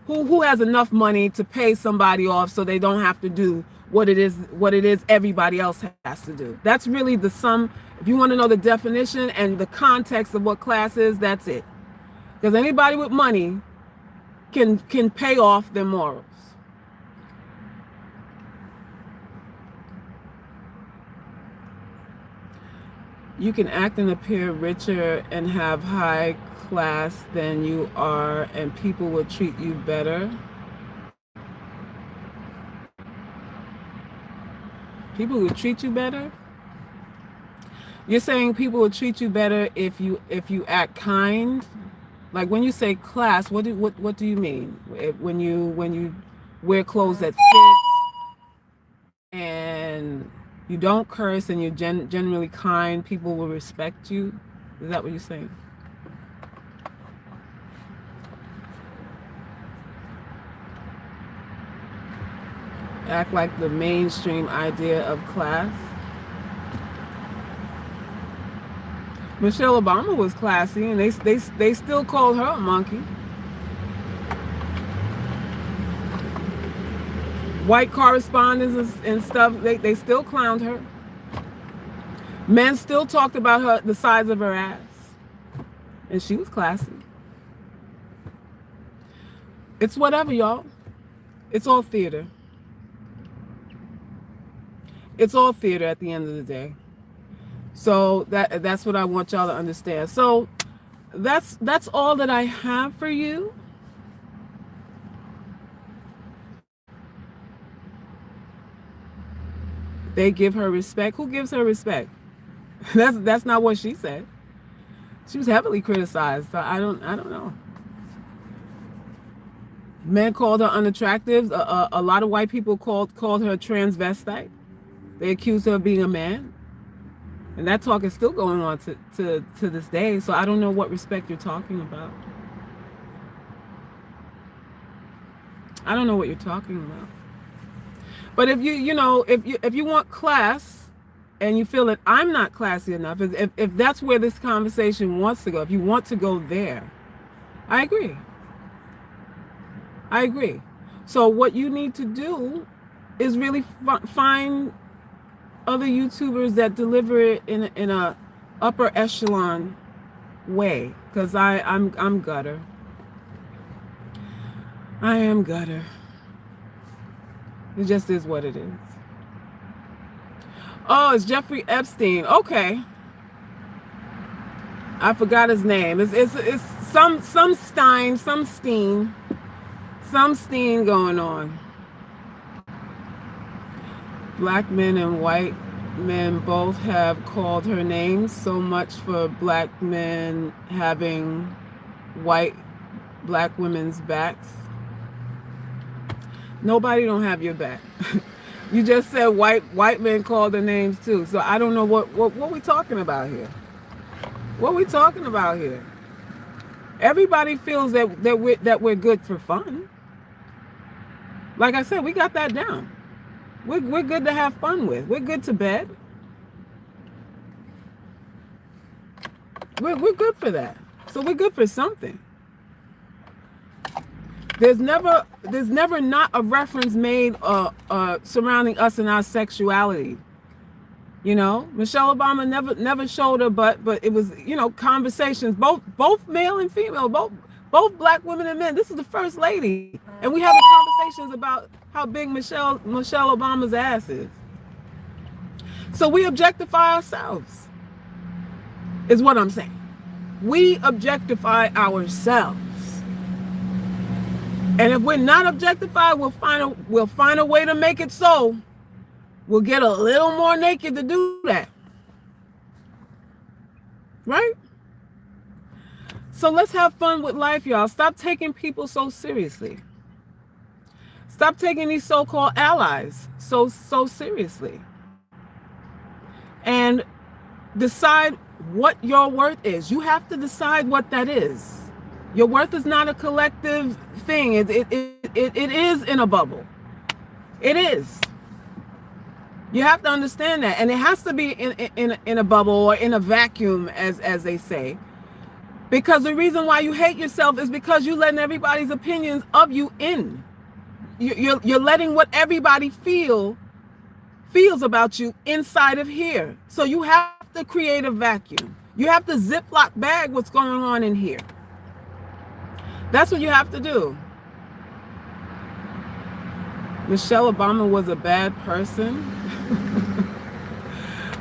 Speaker 1: who has enough money to pay somebody off so they don't have to do what it is everybody else has to do. That's really the sum. If you want to know the definition and the context of what class is, that's it. Because anybody with money can pay off their morals. You can act and appear richer and have high class than you are, and people will treat you better. People will treat you better? You're saying people will treat you better if you act kind? Like when you say class, what do you mean? When you wear clothes that fit, and you don't curse and you're generally kind, people will respect you. Is that what you're saying? Act like the mainstream idea of class. Michelle Obama was classy, and they still called her a monkey. White correspondents and stuff, they still clowned her. Men still talked about her, the size of her ass, and she was classy. It's whatever, y'all. It's all theater. It's all theater at the end of the day. So that's what I want y'all to understand. So that's all that I have for you. They give her respect. Who gives her respect? That's not what she said. She was heavily criticized. So I don't know. Men called her unattractive. A lot of white people called her transvestite. They accused her of being a man. And that talk is still going on to this day. So I don't know what respect you're talking about. I don't know what you're talking about. But if if you want class and you feel that I'm not classy enough, if that's where this conversation wants to go, if you want to go there, I agree. I agree. So what you need to do is really find other YouTubers that deliver it in a upper echelon way, because I'm gutter. I am gutter. It just is what it is. Oh, it's Jeffrey Epstein. Okay. I forgot his name. It's some Steen going on. Black men and white men both have called her names. So much for black men having white black women's backs. Nobody don't have your back. You just said white men called their names too. So I don't know what we talking about here. What we talking about here? Everybody feels that we're good for fun. Like I said, we got that down. We're good to have fun with. We're good to bed. We're good for that. So we're good for something. There's never not a reference made surrounding us and our sexuality. You know, Michelle Obama never showed her butt, but it was, conversations, both male and female, both black women and men. This is the first lady, and we having conversations about how big Michelle Obama's ass is. So we objectify ourselves, is what I'm saying. We objectify ourselves. And if we're not objectified, we'll find a way to make it so. We'll get a little more naked to do that. Right? So let's have fun with life, y'all. Stop taking people so seriously. Stop taking these so-called allies so seriously. And decide what your worth is. You have to decide what that is. Your worth is not a collective thing. It is in a bubble. It is. You have to understand that, and it has to be in a bubble or in a vacuum, as they say, because the reason why you hate yourself is because you're letting everybody's opinions of you in. You're letting what everybody feels about you inside of here. So you have to create a vacuum. You have to Ziploc bag what's going on in here. That's what you have to do. Michelle Obama was a bad person.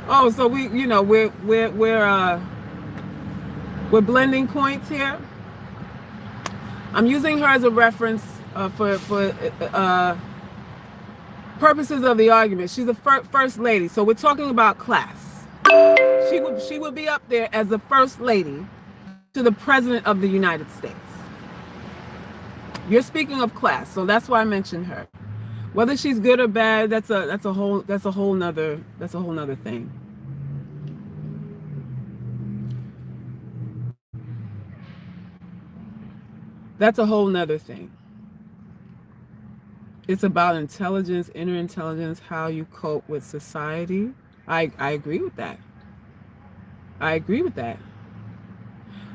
Speaker 1: Oh, so we're blending points here. I'm using her as a reference for purposes of the argument. She's a first lady, so we're talking about class. She would be up there as the first lady to the president of the United States. You're speaking of class, so that's why I mentioned her. Whether she's good or bad, that's a whole nother thing. That's a whole nother thing. It's about intelligence, inner intelligence, how you cope with society. I agree with that. I agree with that.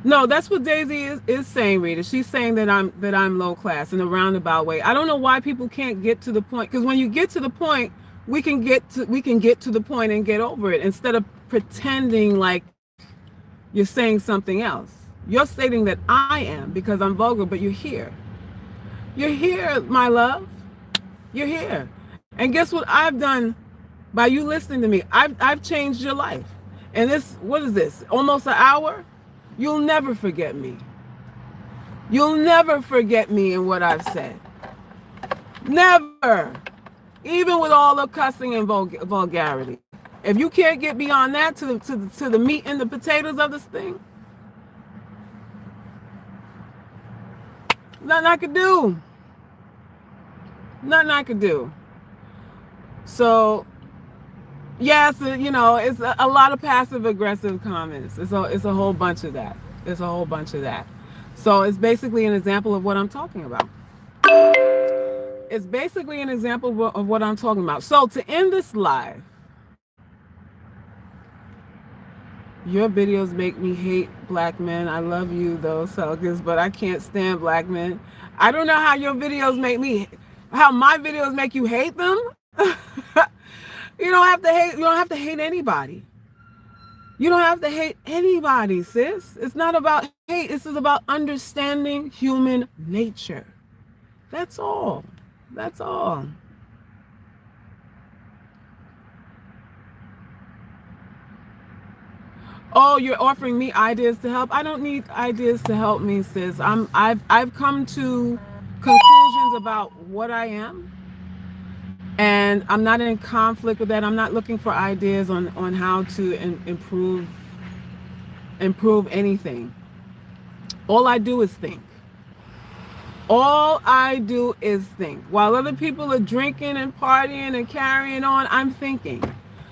Speaker 1: No, that's what Daisy is saying, Rita. She's saying that I'm low class in a roundabout way. I don't know why people can't get to the point, because when you get to the point, we can get to the point and get over it instead of pretending like you're saying something else. You're stating that I am because I'm vulgar, but you're here. You're here, my love. You're here. And guess what I've done by you listening to me? I've changed your life. And this, what is this? Almost an hour? You'll never forget me. You'll never forget me and what I've said. Never. Even with all the cussing and vulgarity. If you can't get beyond that to the meat and the potatoes of this thing, nothing I could do. Nothing I could do. So, yes, you know, it's a lot of passive aggressive comments. It's a whole bunch of that. It's a whole bunch of that. So it's basically an example of what I'm talking about. It's basically an example of what I'm talking about. So to end this live, your videos make me hate black men. I love you though, Selkis, but I can't stand black men. I don't know how your videos make me, how my videos make you hate them. You don't have to hate. You don't have to hate anybody. You don't have to hate anybody, sis. It's not about hate. This is about understanding human nature. That's all. That's all. Oh, you're offering me ideas to help? I don't need ideas to help me, sis. I've come to conclusions about what I am. And I'm not in conflict with that. I'm not looking for ideas on how to improve anything. All I do is think. All I do is think. While other people are drinking and partying and carrying on, I'm thinking.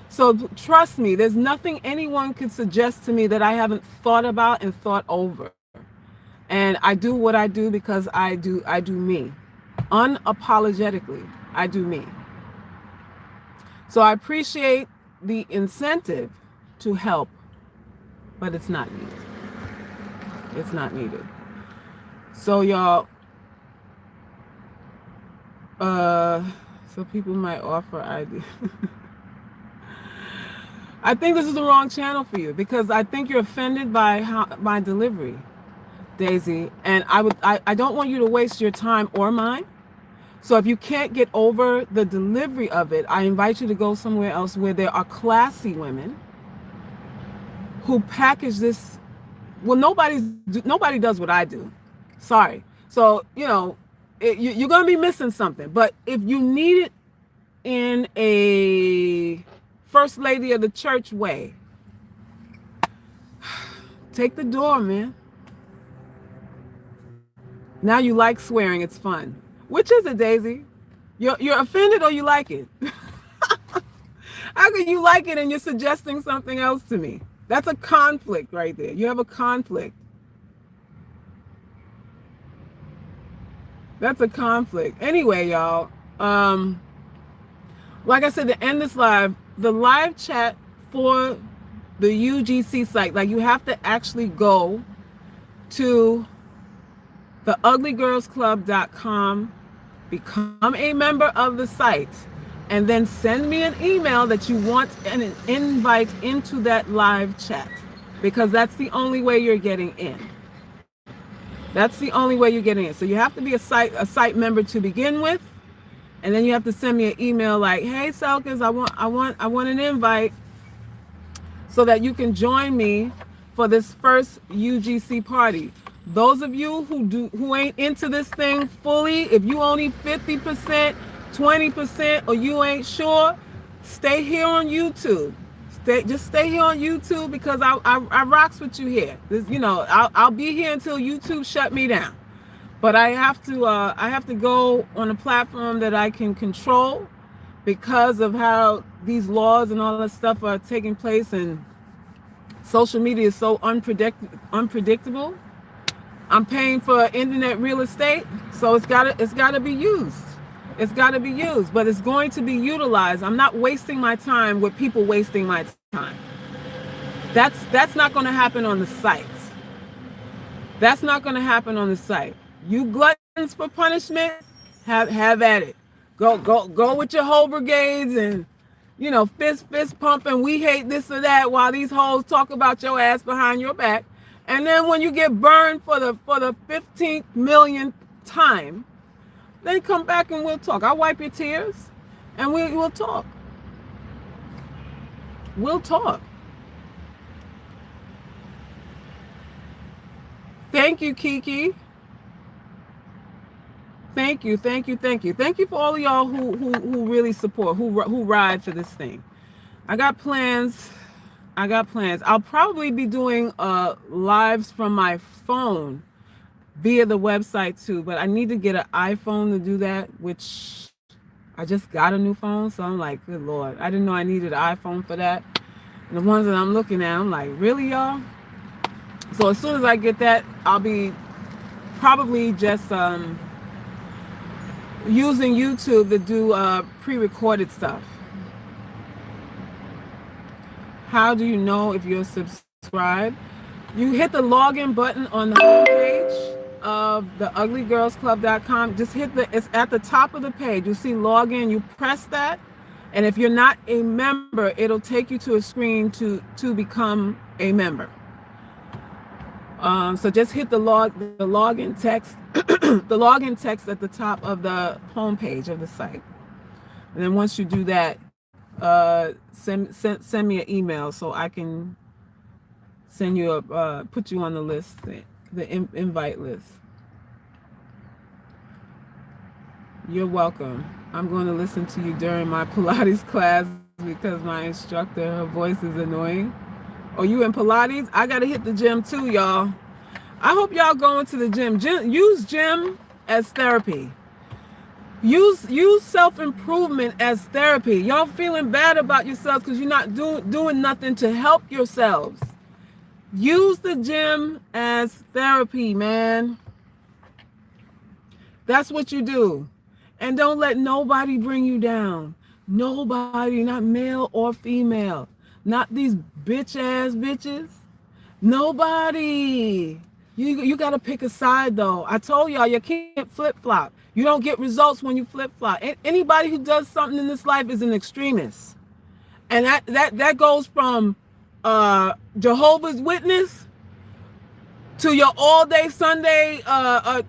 Speaker 1: So trust me, there's nothing anyone could suggest to me that I haven't thought about and thought over. And I do what I do because I do me. Unapologetically, I do me. So I appreciate the incentive to help, but it's not needed. It's not needed. So y'all, so people might offer ideas. I think this is the wrong channel for you because I think you're offended by my delivery, Daisy, and I don't want you to waste your time or mine. So if you can't get over the delivery of it, I invite you to go somewhere else where there are classy women who package this. Well, nobody does what I do. Sorry. So, you know, you're going to be missing something. But if you need it in a first lady of the church way, take the door, man. Now you like swearing. It's fun. Which is it, Daisy? You're offended or you like it? How can you like it and you're suggesting something else to me? That's a conflict right there. You have a conflict. That's a conflict. Anyway, y'all, like I said, to end this live, the live chat for the UGC site, like you have to actually go to theuglygirlsclub.com, become a member of the site, and then send me an email that you want an invite into that live chat, because that's the only way you're getting in. That's the only way you're getting in. So you have to be a site member to begin with, and then you have to send me an email like, "Hey, Selkis, I want an invite," so that you can join me for this first UGC party. Those of you who ain't into this thing fully, if you only 50%, 20%, or you ain't sure, stay here on YouTube. Just stay here on YouTube because I rocks with you here. This, you know, I'll be here until YouTube shut me down. But I have to go on a platform that I can control because of how these laws and all that stuff are taking place, and social media is so unpredictable. I'm paying for internet real estate, so it's gotta be used. It's gotta be used, but it's going to be utilized. I'm not wasting my time with people wasting my time. That's not going to happen on the site. That's not going to happen on the site. You gluttons for punishment, have at it. Go with your whole brigades and fist pumping. We hate this or that while these hoes talk about your ass behind your back. And then when you get burned for the 15th millionth time, then come back and we'll talk. I'll wipe your tears and we'll talk. We'll talk. Thank you, Kiki. Thank you for all of y'all who really support, who ride for this thing. I got plans. I'll probably be doing lives from my phone via the website too, but I need to get an iPhone to do that, which I just got a new phone, so I'm like, good Lord, I didn't know I needed an iPhone for that. And the ones that I'm looking at, I'm like, really, y'all? So as soon as I get that, I'll be probably just using YouTube to do pre-recorded stuff. How do you know if you're subscribed? You hit the login button on the homepage of the uglygirlsclub.com. Just it's at the top of the page. You see login, you press that. And if you're not a member, it'll take you to a screen to become a member. So just hit the login text, the login text at the top of the homepage of the site. And then once you do that, send me an email so I can send you put you on the list, the invite list. You're welcome. I'm going to listen to you during my Pilates class because my instructor, her voice is annoying. Oh, you in Pilates? I got to hit the gym too, y'all. I hope y'all going to the gym. Use gym as therapy. Use self-improvement as therapy. Y'all feeling bad about yourselves because you're not doing nothing to help yourselves. Use the gym as therapy, man. That's what you do. And don't let nobody bring you down. Nobody, not male or female. Not these bitch-ass bitches. Nobody. You got to pick a side, though. I told y'all, you can't flip-flop. You don't get results when you flip-flop. Anybody who does something in this life is an extremist. And that goes from Jehovah's Witness to your all-day Sunday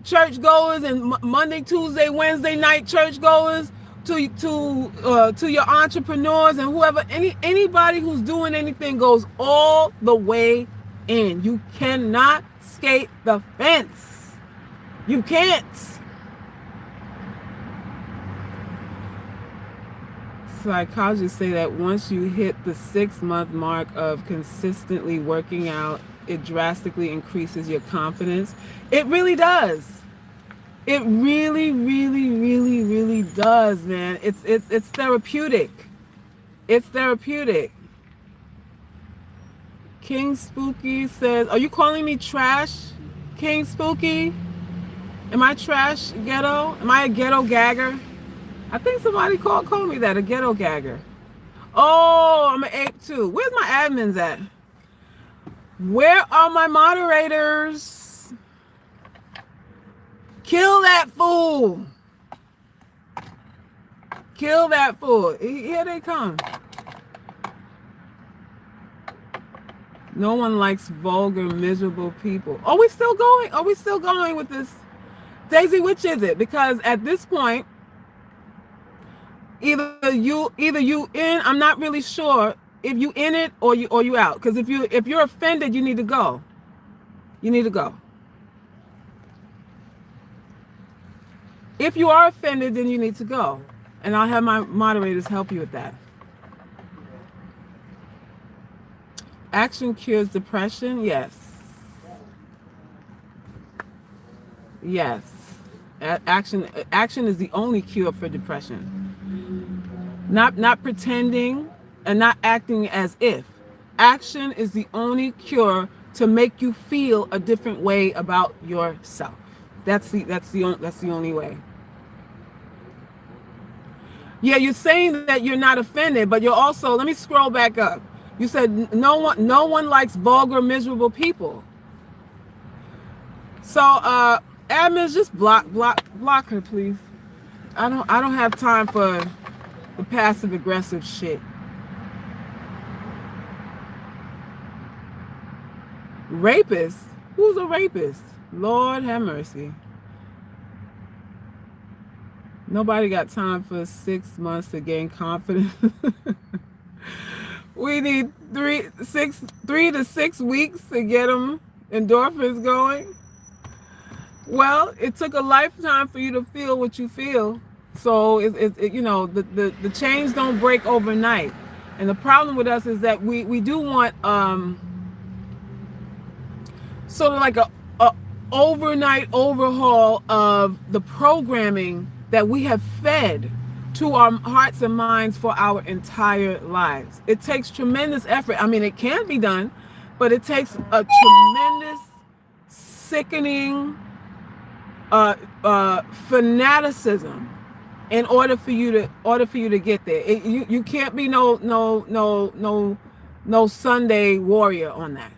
Speaker 1: churchgoers and Monday, Tuesday, Wednesday night churchgoers, to your entrepreneurs and whoever. Anybody who's doing anything goes all the way in. You cannot skate the fence. You can't. Psychologists say that once you hit the 6-month mark of consistently working out, it drastically increases your confidence. It really does. It really, really, really, really does, man. It's therapeutic. It's therapeutic. King Spooky says, are you calling me trash, King Spooky? Am I trash, ghetto? Am I a ghetto gagger? I think somebody called me that, a ghetto gagger. Oh, I'm an ape too. Where's my admins at? Where are my moderators? Kill that fool. Kill that fool. Here they come. No one likes vulgar, miserable people. Are we still going? Are we still going with this? Daisy, which is it? Because at this point, either you in, I'm not really sure if you in it or you out. Because if you're offended, you need to go. You need to go. If you are offended, then you need to go. And I'll have my moderators help you with that. Action cures depression? Yes. Yes. Action is the only cure for depression. Not pretending and not acting as if. Action is the only cure to make you feel a different way about yourself. That's the only way. Yeah, you're saying that you're not offended, but you're also, let me scroll back up. You said no one likes vulgar, miserable people. So admins, just block her, please. I don't have time for the passive aggressive shit. Rapist? Who's a rapist? Lord have mercy. Nobody got time for 6 months to gain confidence. We need 3 to 6 weeks to get them endorphins going. Well, it took a lifetime for you to feel what you feel. So the chains don't break overnight. And the problem with us is that we do want sort of like a overnight overhaul of the programming that we have fed to our hearts and minds for our entire lives. It takes tremendous effort. I mean, it can be done, but it takes a tremendous, sickening fanaticism in order for you to get there. You can't be no Sunday warrior on that.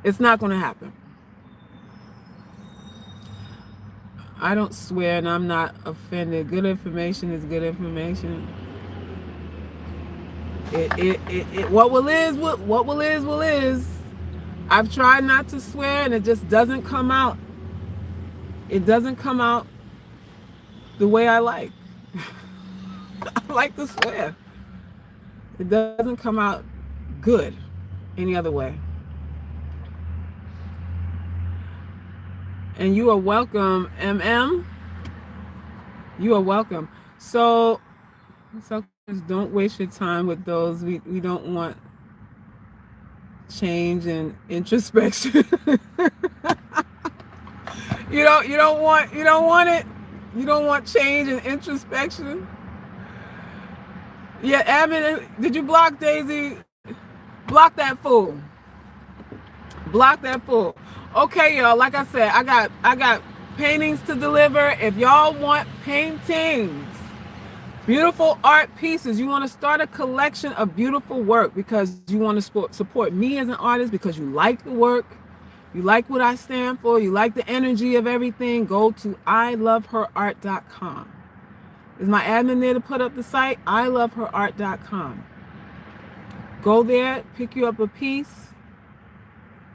Speaker 1: It's not going to happen. I don't swear and I'm not offended. Good information is good information. What will is. I've tried not to swear and it just doesn't come out. It doesn't come out the way I like. I like to swear. It doesn't come out good any other way. And you are welcome, MM. You are welcome. So don't waste your time with those. We don't want change and introspection. You don't want it. You don't want change and introspection. Yeah, admin, did you block Daisy? Block that fool. Block that fool. Okay, y'all, like I said, I got paintings to deliver. If y'all want paintings, beautiful art pieces, you want to start a collection of beautiful work because you want to support me as an artist, because you like the work, you like what I stand for, you like the energy of everything, go to iloveherart.com. Is my admin there to put up the site? iloveherart.com. Go there, pick you up a piece.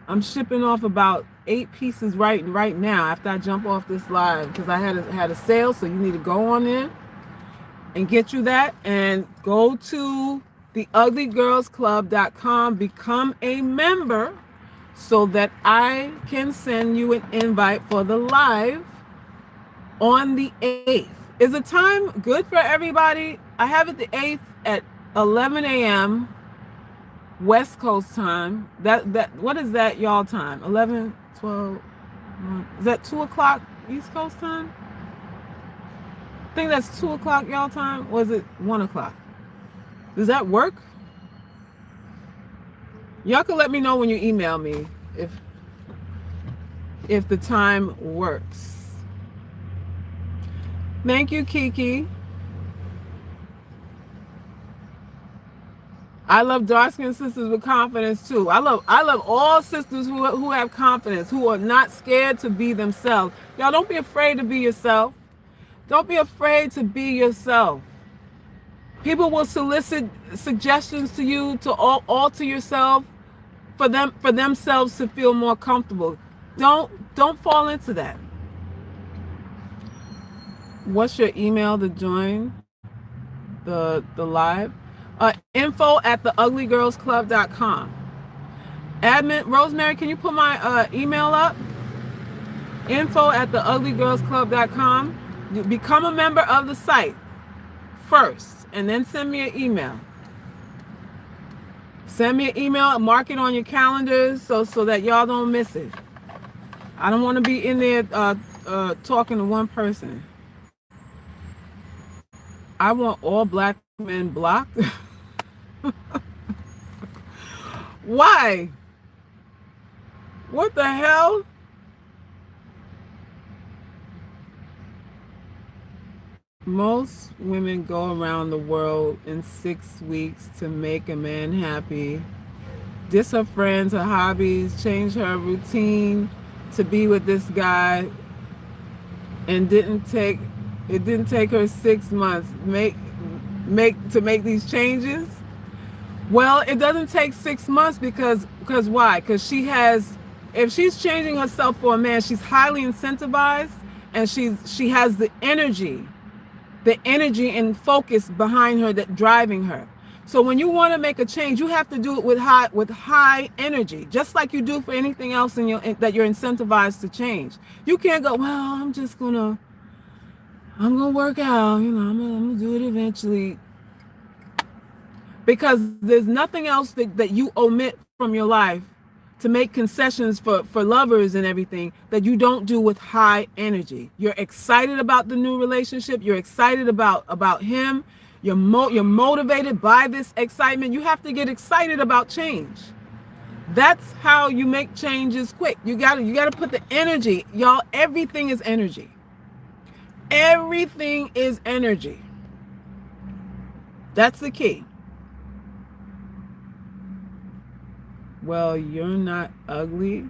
Speaker 1: I'm shipping off about 8 pieces right now after I jump off this live because I had a sale, so you need to go on in and get you that, and go to theuglygirlsclub.com, become a member so that I can send you an invite for the live on the 8th. Is the time good for everybody? I have it the 8th at 11 a.m. West Coast time. That what is that y'all time? 11, 12, 1. Is that 2 o'clock East Coast time? I think that's 2 o'clock y'all time. Or is it 1 o'clock? Does that work? Y'all can let me know when you email me if the time works. Thank you, Kiki. I love dark-skinned sisters with confidence too. I love all sisters who have confidence, who are not scared to be themselves. Y'all don't be afraid to be yourself. Don't be afraid to be yourself. People will solicit suggestions to you to alter yourself for themselves to feel more comfortable. Don't fall into that. What's your email to join the live? info@theuglygirlsclub.com. Admin Rosemary, can you put my email up? info@theuglygirlsclub.com. Become a member of the site first, and then send me an email. Send me an email and mark it on your calendars so that y'all don't miss it. I don't want to be in there talking to one person. I want all black men blocked. Why? What the hell? Most women go around the world in 6 weeks to make a man happy, diss her friends, her hobbies, change her routine to be with this guy, and didn't take her 6 months make these changes. Well, it doesn't take 6 months because why? Because if she's changing herself for a man, she's highly incentivized, and she has the energy and focus behind her that driving her. So when you want to make a change, you have to do it with high energy, just like you do for anything else that you're incentivized to change. You can't go, well, I'm gonna work out, I'm gonna do it eventually, because there's nothing else that you omit from your life to make concessions for lovers and everything that you don't do with high energy. You're excited about the new relationship. You're excited about him. You're motivated by this excitement. You have to get excited about change. That's how you make changes quick. You gotta put the energy, y'all. Everything is energy. Everything is energy. That's the key. Well, you're not ugly.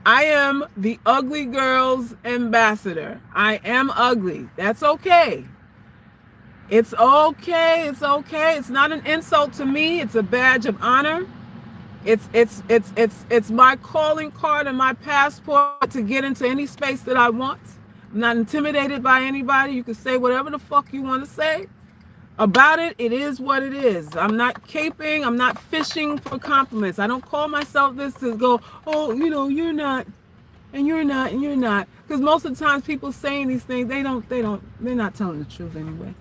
Speaker 1: I am the ugly girl's ambassador. I am ugly. That's okay. It's okay. It's okay. It's not an insult to me. It's a badge of honor. It's my calling card and my passport to get into any space that I want. I'm not intimidated by anybody. You can say whatever the fuck you want to say about it. It is what it is. I'm not caping. I'm not fishing for compliments. I don't call myself this to go, oh, you're not, and you're not, and you're not. Because most of the times people saying these things, they're not telling the truth anyway.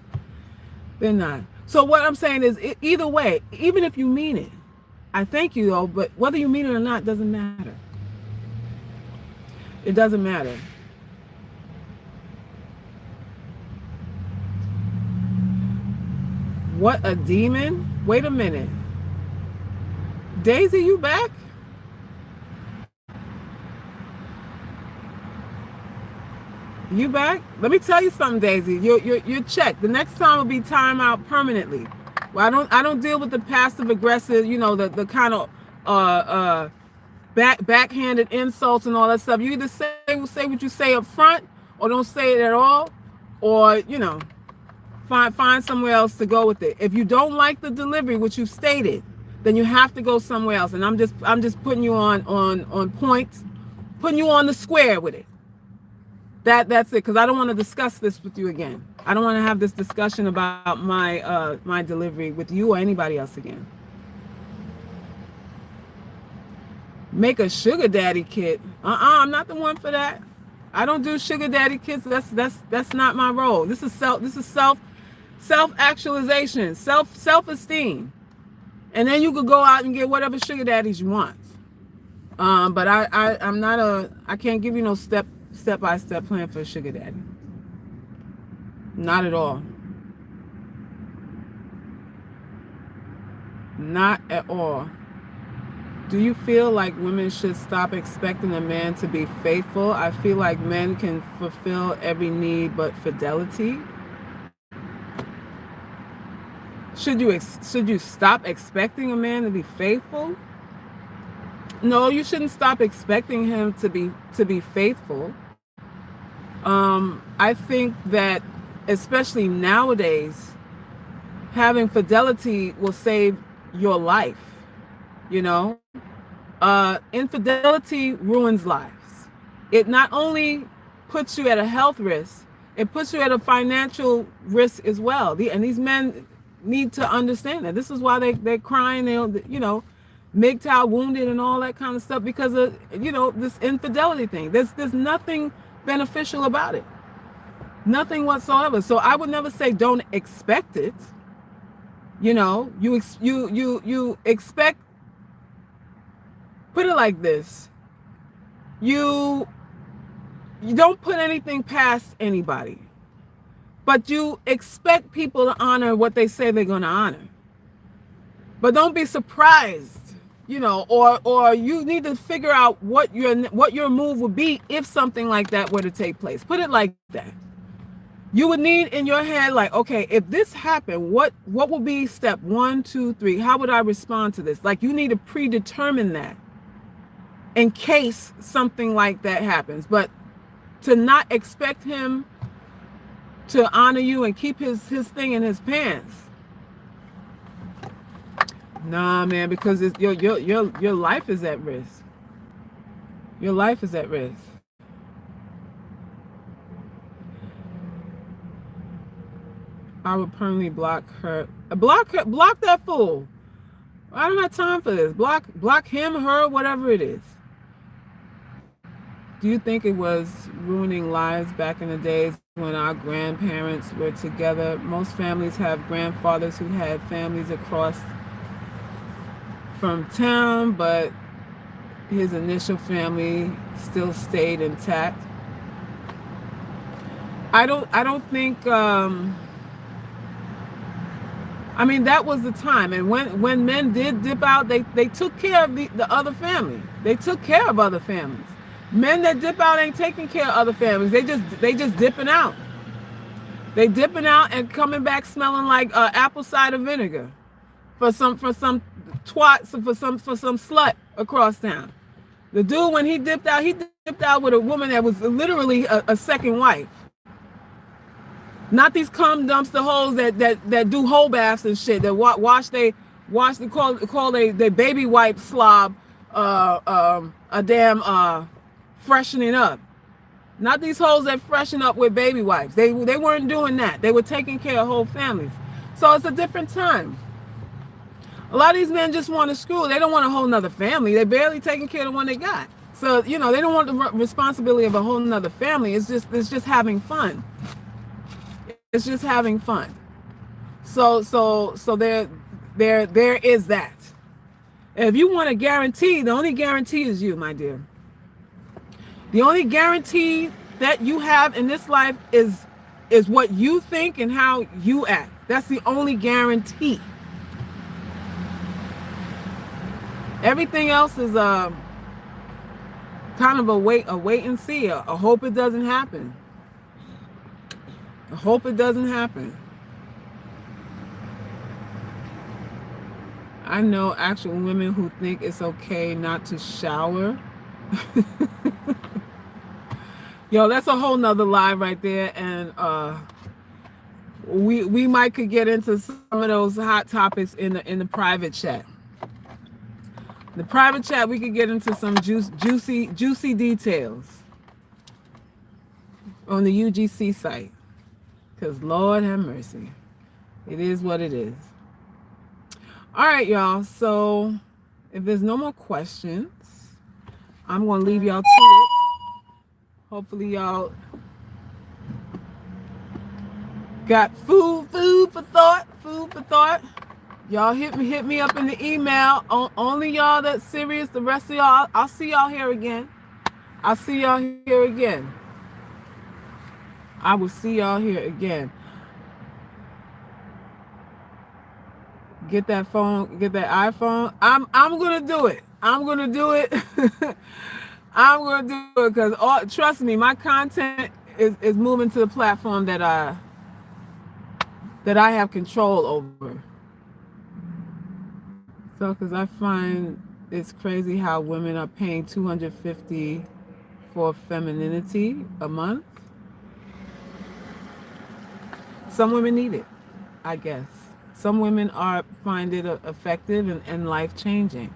Speaker 1: They're not. So what I'm saying is, either way, even if you mean it, I thank you though, but whether you mean it or not doesn't matter. It doesn't matter. What a demon? Wait a minute. Daisy, you back? You back? Let me tell you something, Daisy. You're checked. The next time will be timeout permanently. Well, I don't deal with the passive aggressive, the kind of backhanded insults and all that stuff. You either say what you say up front, or don't say it at all, or find somewhere else to go with it. If you don't like the delivery, which you stated, then you have to go somewhere else. And I'm just putting you on point, putting you on the square with it. That's it, because I don't want to discuss this with you again. I don't want to have this discussion about my delivery with you or anybody else again. Make a sugar daddy kit. I'm not the one for that. I don't do sugar daddy kits. That's not my role. This is self-actualization, self-esteem. And then you could go out and get whatever sugar daddies you want. But I can't give you no step-by-step plan for a sugar daddy. Not at all. Not at all. Do you feel like women should stop expecting a man to be faithful? I feel like men can fulfill every need but fidelity. Should you stop expecting a man to be faithful? No, you shouldn't stop expecting him to be faithful. I think that especially nowadays, having fidelity will save your life. Infidelity ruins lives. It not only puts you at a health risk, it puts you at a financial risk as well. And these men need to understand that. This is why they're crying, MGTOW wounded and all that kind of stuff, because of this infidelity thing. There's nothing beneficial about it, nothing whatsoever. So I would never say don't expect it. You expect. Put it like this: you don't put anything past anybody, but you expect people to honor what they say they're going to honor. But don't be surprised, or you need to figure out what your move would be if something like that were to take place. Put it like that. You would need in your head, like, okay, if this happened, what would be step 1, 2, 3? How would I respond to this? Like, you need to predetermine that in case something like that happens. But to not expect him to honor you and keep his thing in his pants. Nah, man, because your life is at risk. Your life is at risk. I would permanently block her. Block that fool. I don't have time for this. Block him, her, whatever it is. Do you think it was ruining lives back in the days when our grandparents were together? Most families have grandfathers who had families across from town, but his initial family still stayed intact. I don't think I mean, that was the time, and when men did dip out, they took care of the other family. They took care of other families. Men that dip out ain't taking care of other families. They just dipping out. They dipping out and coming back smelling like apple cider vinegar for some twat, for some slut across town. The dude, when he dipped out with a woman that was literally a second wife. Not these cum dumpster hoes that do whole baths and shit, that call they baby wipe slob a damn freshening up. Not these hoes that freshen up with baby wipes. They weren't doing that. They were taking care of whole families. So it's a different time. A lot of these men just want to screw. They don't want a whole nother family. They're barely taking care of the one they got. So, they don't want the responsibility of a whole nother family. It's just having fun. It's just having fun. So there is that. If you want a guarantee, the only guarantee is you, my dear. The only guarantee that you have in this life is what you think and how you act. That's the only guarantee. Everything else is kind of a wait and see. A hope it doesn't happen. I hope it doesn't happen. I know actual women who think it's okay not to shower. Yo, that's a whole nother lie right there. And we might could get into some of those hot topics in the private chat. The private chat, we could get into some juicy details on the UGC site. Because Lord have mercy. It is what it is. All right, y'all. So if there's no more questions, I'm going to leave y'all to it. Hopefully y'all got food for thought. Y'all hit me up in the email. Only y'all that's serious. The rest of y'all, I'll see y'all here again. I will see y'all here again. Get that phone, get that iPhone. I'm gonna do it. I'm gonna do it because trust me, my content is moving to the platform that I have control over. So, because I find it's crazy how women are paying $250 for femininity a month. Some women need it, I guess. Some women find it effective and life-changing.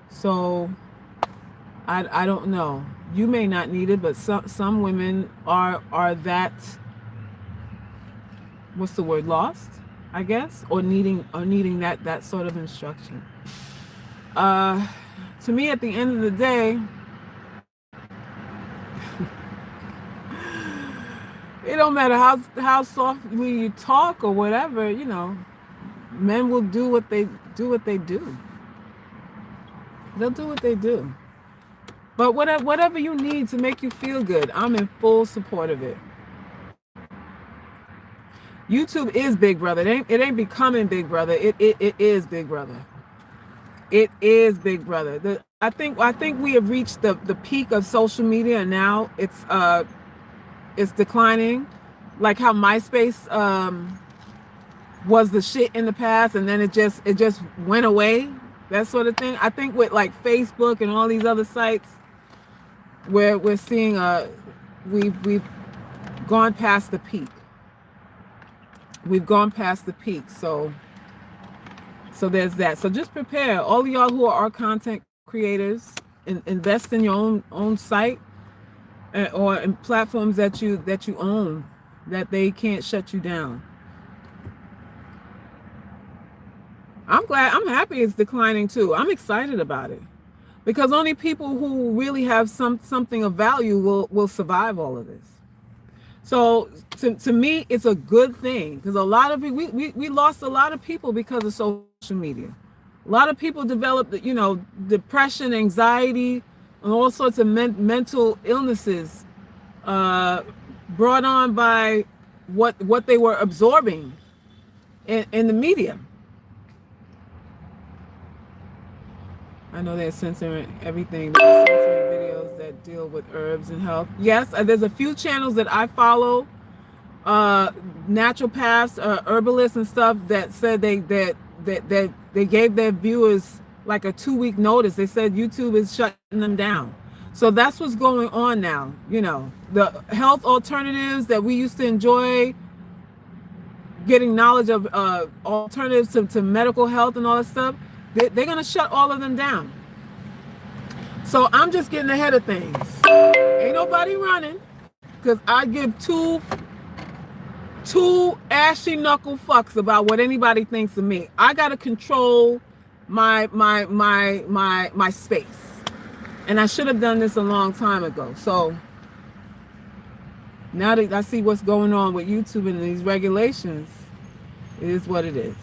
Speaker 1: So, I don't know. You may not need it, but some women are that, what's the word, lost, I guess, or needing that sort of instruction. To me, at the end of the day, it don't matter how softly you talk or whatever, men will do what they do. They'll do what they do. But whatever you need to make you feel good, I'm in full support of it. YouTube is Big Brother. It ain't becoming Big Brother. It is Big Brother. It is Big Brother. I think we have reached the peak of social media, and now it's declining. Like how MySpace was the shit in the past, and then it just went away. That sort of thing. I think with like Facebook and all these other sites, where we're seeing we've gone past the peak. We've gone past the peak. So there's that. So just prepare. All of y'all who are content creators, invest in your own site, or in platforms that you own, that they can't shut you down. I'm happy it's declining too. I'm excited about it, because only people who really have something of value will survive all of this. So to me, it's a good thing, because a lot of people, we lost a lot of people because of social media. A lot of people developed, depression, anxiety, and all sorts of mental illnesses brought on by what they were absorbing in the media. I know they're censoring everything. They're censoring videos that deal with herbs and health. Yes, there's a few channels that I follow, naturopaths, herbalists and stuff, that said they gave their viewers like a 2-week notice. They said YouTube is shutting them down. So that's what's going on now. The health alternatives that we used to enjoy, getting knowledge of alternatives to medical health and all that stuff, they're going to shut all of them down. So I'm just getting ahead of things. Ain't nobody running, because I give two ashy knuckle fucks about what anybody thinks of me. I got to control my space. And I should have done this a long time ago. So now that I see what's going on with YouTube and these regulations, it is what it is.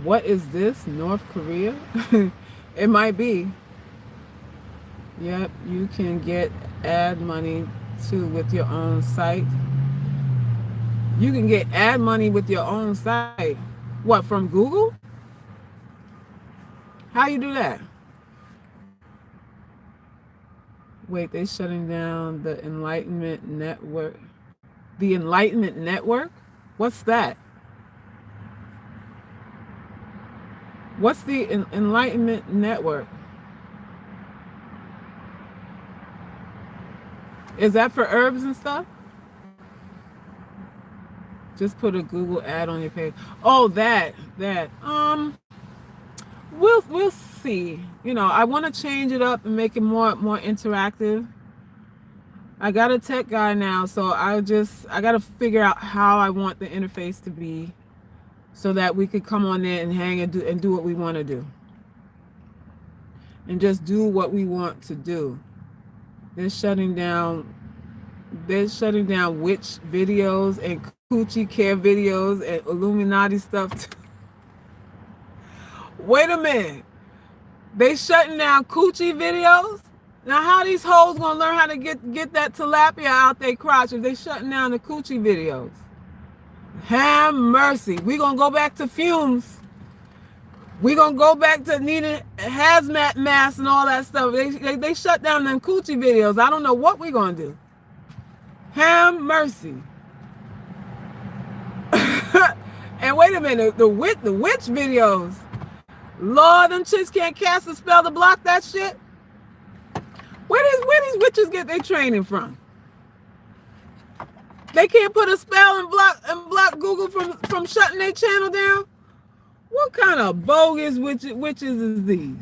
Speaker 1: What is this? North Korea? It might be. Yep, you can get ad money too with your own site. You can get ad money with your own site. What, from Google? How you do that? Wait, they're shutting down the Enlightenment Network. The Enlightenment Network? What's that? What's the Enlightenment Network? Is that for herbs and stuff? Just put a Google ad on your page. Oh, that. We'll see. I want to change it up and make it more interactive. I got a tech guy now, so I got to figure out how I want the interface to be, so that we could come on there and hang and do what we want to do. And just do what we want to do. They're shutting down witch videos and coochie care videos and Illuminati stuff. Wait a minute. They shutting down coochie videos? Now how these hoes gonna learn how to get that tilapia out their crotch if they shutting down the coochie videos? Have mercy. We gonna go back to fumes. We gonna go back to needing hazmat masks and all that stuff. They shut down them coochie videos. I don't know what we gonna do. Have mercy. And wait a minute, the witch videos. Lord, them chicks can't cast a spell to block that shit. Where these witches get their training from? They can't put a spell and block Google from shutting their channel down? What kind of bogus witches is these?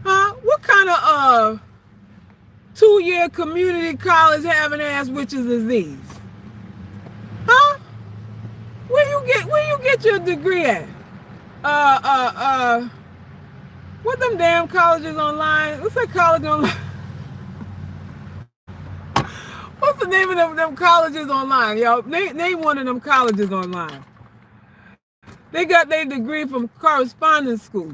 Speaker 1: Huh? What kind of 2-year community college having ass witches is these? Huh? Where you get your degree at? What them damn colleges online? What's that college online? What's the name of them colleges online, yo? Name one of them colleges online. They got their degree from correspondence school.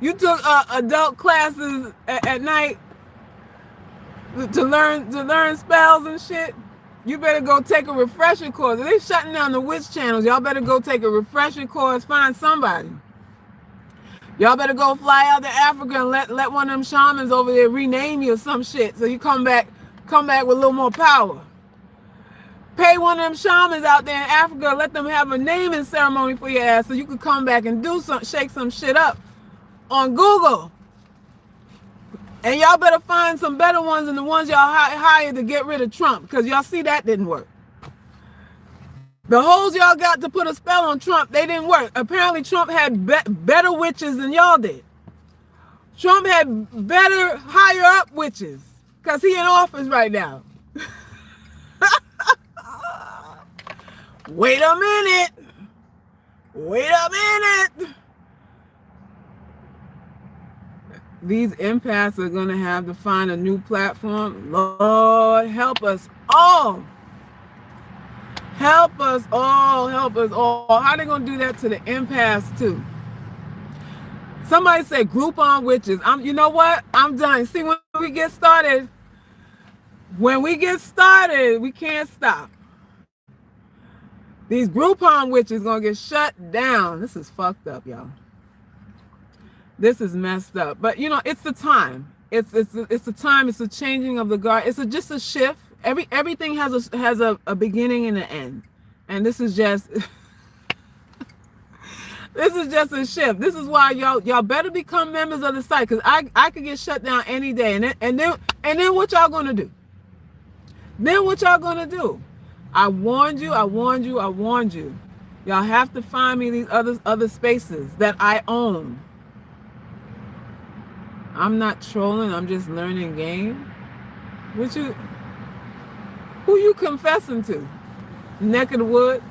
Speaker 1: You took adult classes at night to learn spells and shit. You better go take a refresher course. If they shutting down the witch channels, y'all better go take a refresher course. Find somebody. Y'all better go fly out to Africa and let one of them shamans over there rename you or some shit, so you come back with a little more power. Pay one of them shamans out there in Africa, let them have a naming ceremony for your ass, so you could come back and shake some shit up on Google. And y'all better find some better ones than the ones y'all hired to get rid of Trump, because y'all see that didn't work. The hoes y'all got to put a spell on Trump, they didn't work. Apparently Trump had better witches than y'all did. Trump had better higher up witches, because he in office right now. Wait a minute. These empaths are going to have to find a new platform. Lord, help us all. Help us all. How they going to do that to the empaths too? Somebody said Groupon witches. You know what? I'm done. See, when we get started, we can't stop. These Groupon witches going to get shut down. This is fucked up, y'all. This is messed up. But, it's the time. It's the time. It's the changing of the guard. It's just a shift. Everything has a beginning and an end. And this is just... this is just a shift. This is why y'all better become members of the site, because I could get shut down any day. And then what y'all going to do? I warned you. Y'all have to find me these other spaces that I own. I'm not trolling. I'm just learning game. Who you confessing to? Neck of the woods?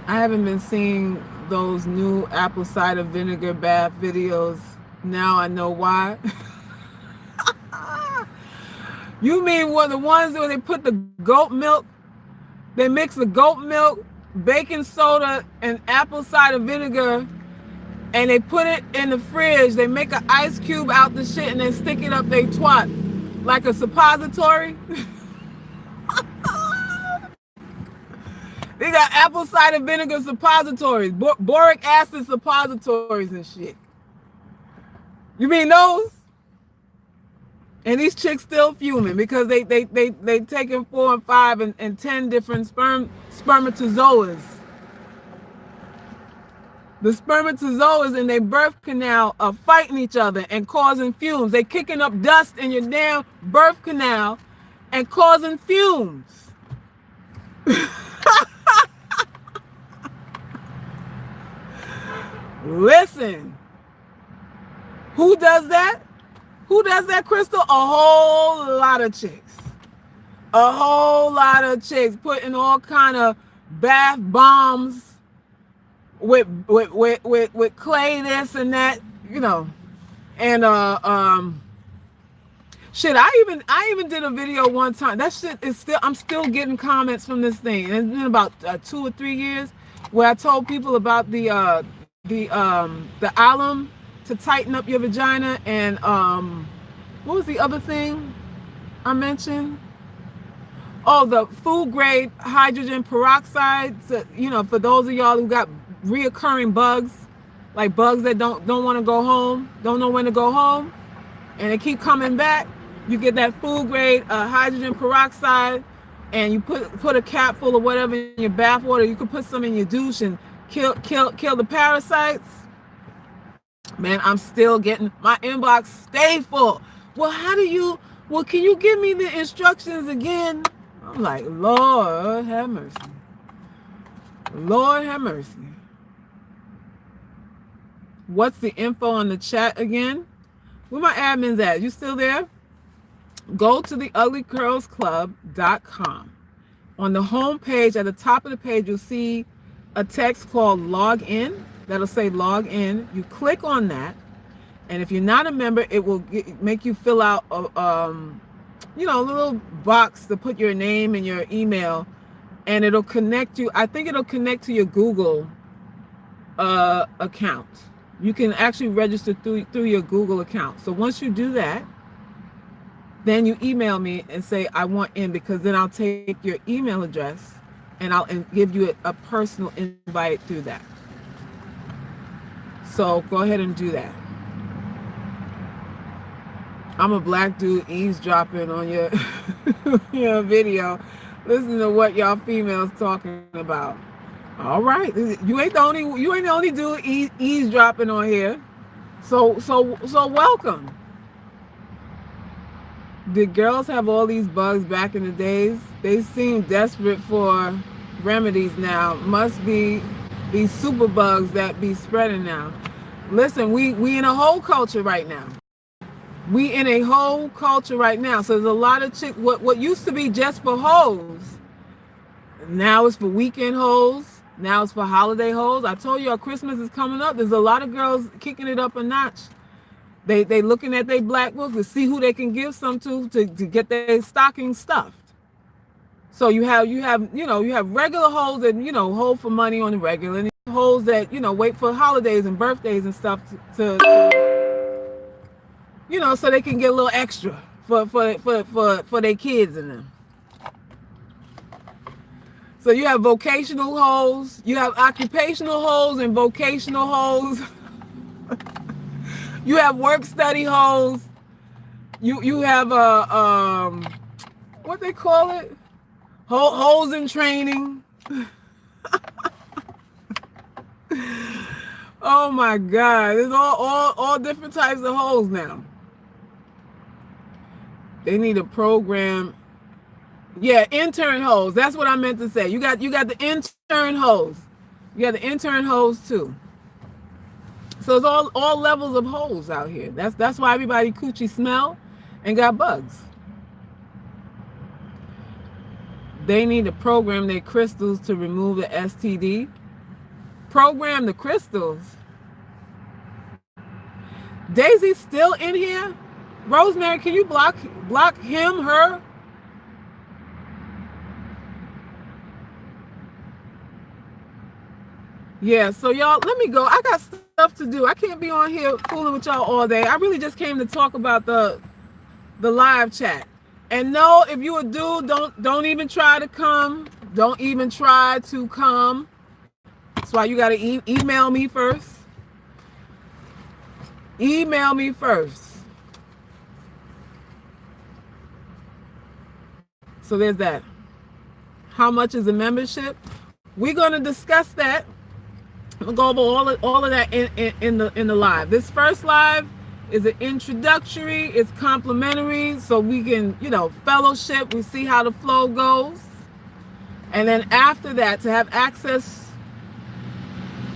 Speaker 1: I haven't been seeing those new apple cider vinegar bath videos. Now I know why. You mean the ones where they put the goat milk, they mix the goat milk, baking soda, and apple cider vinegar, and they put it in the fridge. They make an ice cube out the shit and then stick it up their twat like a suppository. They got apple cider vinegar suppositories, boric acid suppositories and shit. You mean those? And these chicks still fuming because they taking 4 and 5 and 10 different spermatozoas. The spermatozoas in their birth canal are fighting each other and causing fumes. They kicking up dust in your damn birth canal and causing fumes. Listen, who does that? Who does that, Crystal? A whole lot of chicks. Putting all kind of bath bombs with clay, this and that, and shit. I even did a video one time. That shit is I'm still getting comments from this thing. And it's been about 2 or 3 years where I told people about the alum to tighten up your vagina, and what was the other thing I mentioned? Oh, the food grade hydrogen peroxide. So, for those of y'all who got reoccurring bugs, like bugs that don't want to go home, don't know when to go home, and they keep coming back, you get that food grade hydrogen peroxide, and you put a cap full of whatever in your bath water. You can put some in your douche and kill the parasites. Man, I'm still getting my inbox stay full. Well, can you give me the instructions again? I'm like, Lord have mercy. Lord have mercy. What's the info on the chat again? Where my admins at? You still there? Go to theuglycurlsclub.com. On the home page, at the top of the page, you'll see a text called log in. That'll say log in. You click on that, and if you're not a member, it will make you fill out a little box to put your name and your email, and it'll connect you. I think it'll connect to your Google account. You can actually register through your Google account. So once you do that, then you email me and say, I want in, because then I'll take your email address and I'll give you a personal invite through that. So go ahead and do that. I'm a black dude eavesdropping on your, your video. Listen to what y'all females talking about. All right, you ain't the only dude eavesdropping on here. So welcome. Did girls have all these bugs back in the days? They seem desperate for remedies now. Must be these super bugs that be spreading now. Listen, we in a whole culture right now. We in a whole culture right now. So there's a lot of chicks. What used to be just for hoes, now it's for weekend hoes. Now it's for holiday hoes. I told y'all Christmas is coming up. There's a lot of girls kicking it up a notch. They looking at their black book to see who they can give some to get their stocking stuffed. So you have regular hoes that hold for money on the regular, and hoes that wait for holidays and birthdays and stuff to so they can get a little extra for their kids and them. So you have vocational hoes, you have occupational hoes and vocational hoes. You have work study hoes. You have what they call it? Hoes in training. Oh my God, there's all different types of hoes now. They need a program. Yeah, intern hoes. That's what I meant to say. You got the intern hoes. You got the intern hoes too. So it's all levels of hoes out here. That's why everybody coochie smell and got bugs. They need to program their crystals to remove the STD. Program the crystals. Daisy's still in here. Rosemary, can you block him, her? Yeah, so y'all, let me go. I got stuff to do. I can't be on here fooling with y'all all day. I really just came to talk about the live chat. And no, if you a dude, don't even try to come. Don't even try to come. That's why you got to email me first. Email me first. So there's that. How much is a membership? We're going to discuss that. We'll go over all of that in the live. This first live is an introductory. It's complimentary, so we can fellowship. We see how the flow goes, and then after that, to have access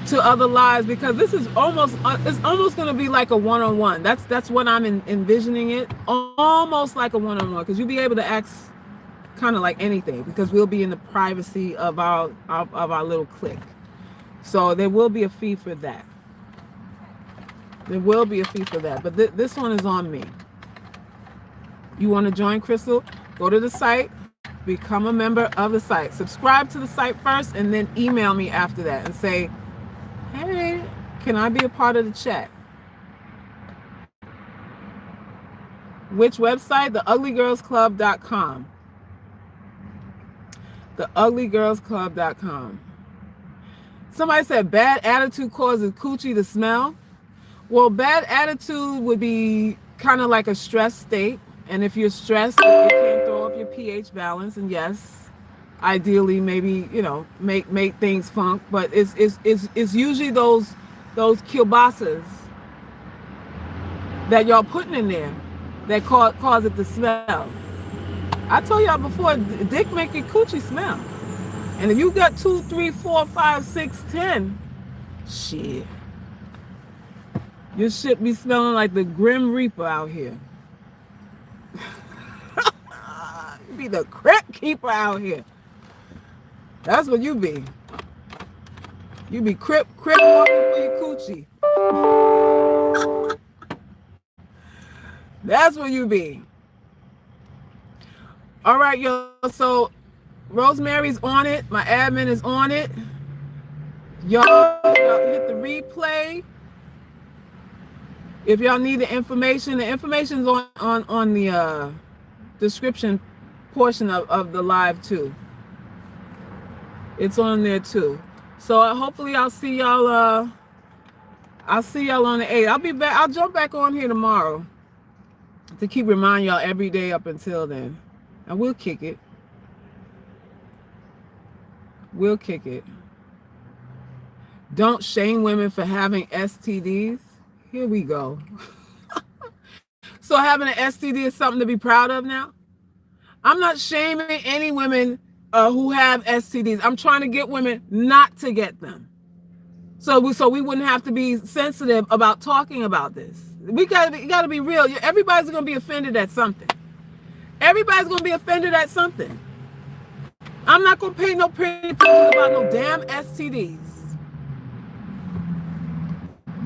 Speaker 1: to other lives, because this is almost going to be like a one-on-one. That's what I'm envisioning it. Almost like a one-on-one, because you'll be able to ask kind of like anything, because we'll be in the privacy of our little clique. So there will be a fee for that. There will be a fee for that. But this one is on me. You want to join Crystal? Go to the site, become a member of the site. Subscribe to the site first, and then email me after that and say, hey, can I be a part of the chat? Which website? TheUglyGirlsClub.com. TheUglyGirlsClub.com. Somebody said bad attitude causes coochie to smell. Well, bad attitude would be kind of like a stress state. And if you're stressed, you can throw off your pH balance. And yes, ideally, maybe, make things funk. But it's usually those kielbasa's that y'all putting in there that cause it to smell. I told y'all before, dick make your coochie smell. And if you got 2, 3, 4, 5, 6, 10, shit. Your shit be smelling like the Grim Reaper out here. You be the crack keeper out here. That's what you be. You be crip walking for your coochie. That's what you be. All right, y'all. So Rosemary's on it. My admin is on it. Y'all hit the replay. If y'all need the information is on the description portion of the live too. It's on there too. So hopefully I'll see y'all on the 8th. I'll be back. I'll jump back on here tomorrow to keep reminding y'all every day up until then. And we'll kick it. We'll kick it. Don't shame women for having STDs. Here we go. So having an STD is something to be proud of now? I'm not shaming any women who have STDs. I'm trying to get women not to get them. So we wouldn't have to be sensitive about talking about this. We gotta be real. Everybody's gonna be offended at something. Everybody's gonna be offended at something. I'm not gonna pay no pretty pictures about no damn STDs.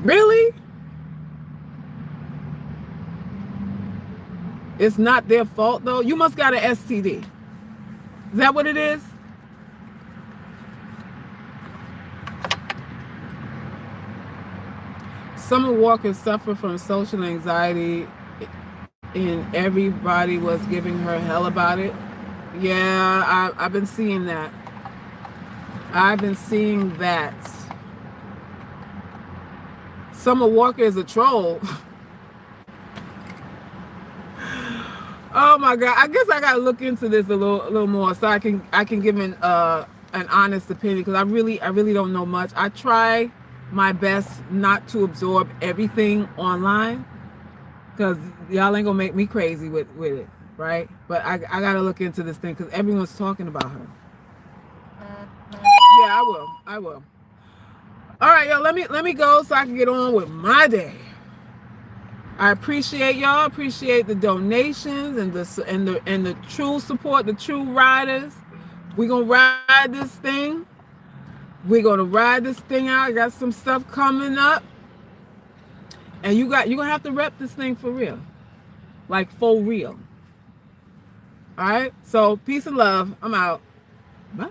Speaker 1: Really? It's not their fault though. You must got an STD. Is that what it is? Summer Walker suffered from social anxiety and everybody was giving her hell about it. Yeah, I've been seeing that. I've been seeing that. Summer Walker is a troll. Oh my God! I guess I gotta look into this a little more so I can give an honest opinion, because I really don't know much. I try my best not to absorb everything online, because y'all ain't gonna make me crazy with it, right? But I gotta look into this thing because everyone's talking about her. Yeah, I will. All right, y'all. Let me go so I can get on with my day. I appreciate y'all. Appreciate the donations and the true support, the true riders. We're gonna ride this thing. We're gonna ride this thing out. I got some stuff coming up, and you're gonna have to rep this thing for real, like for real. All right. So peace and love. I'm out. Bye.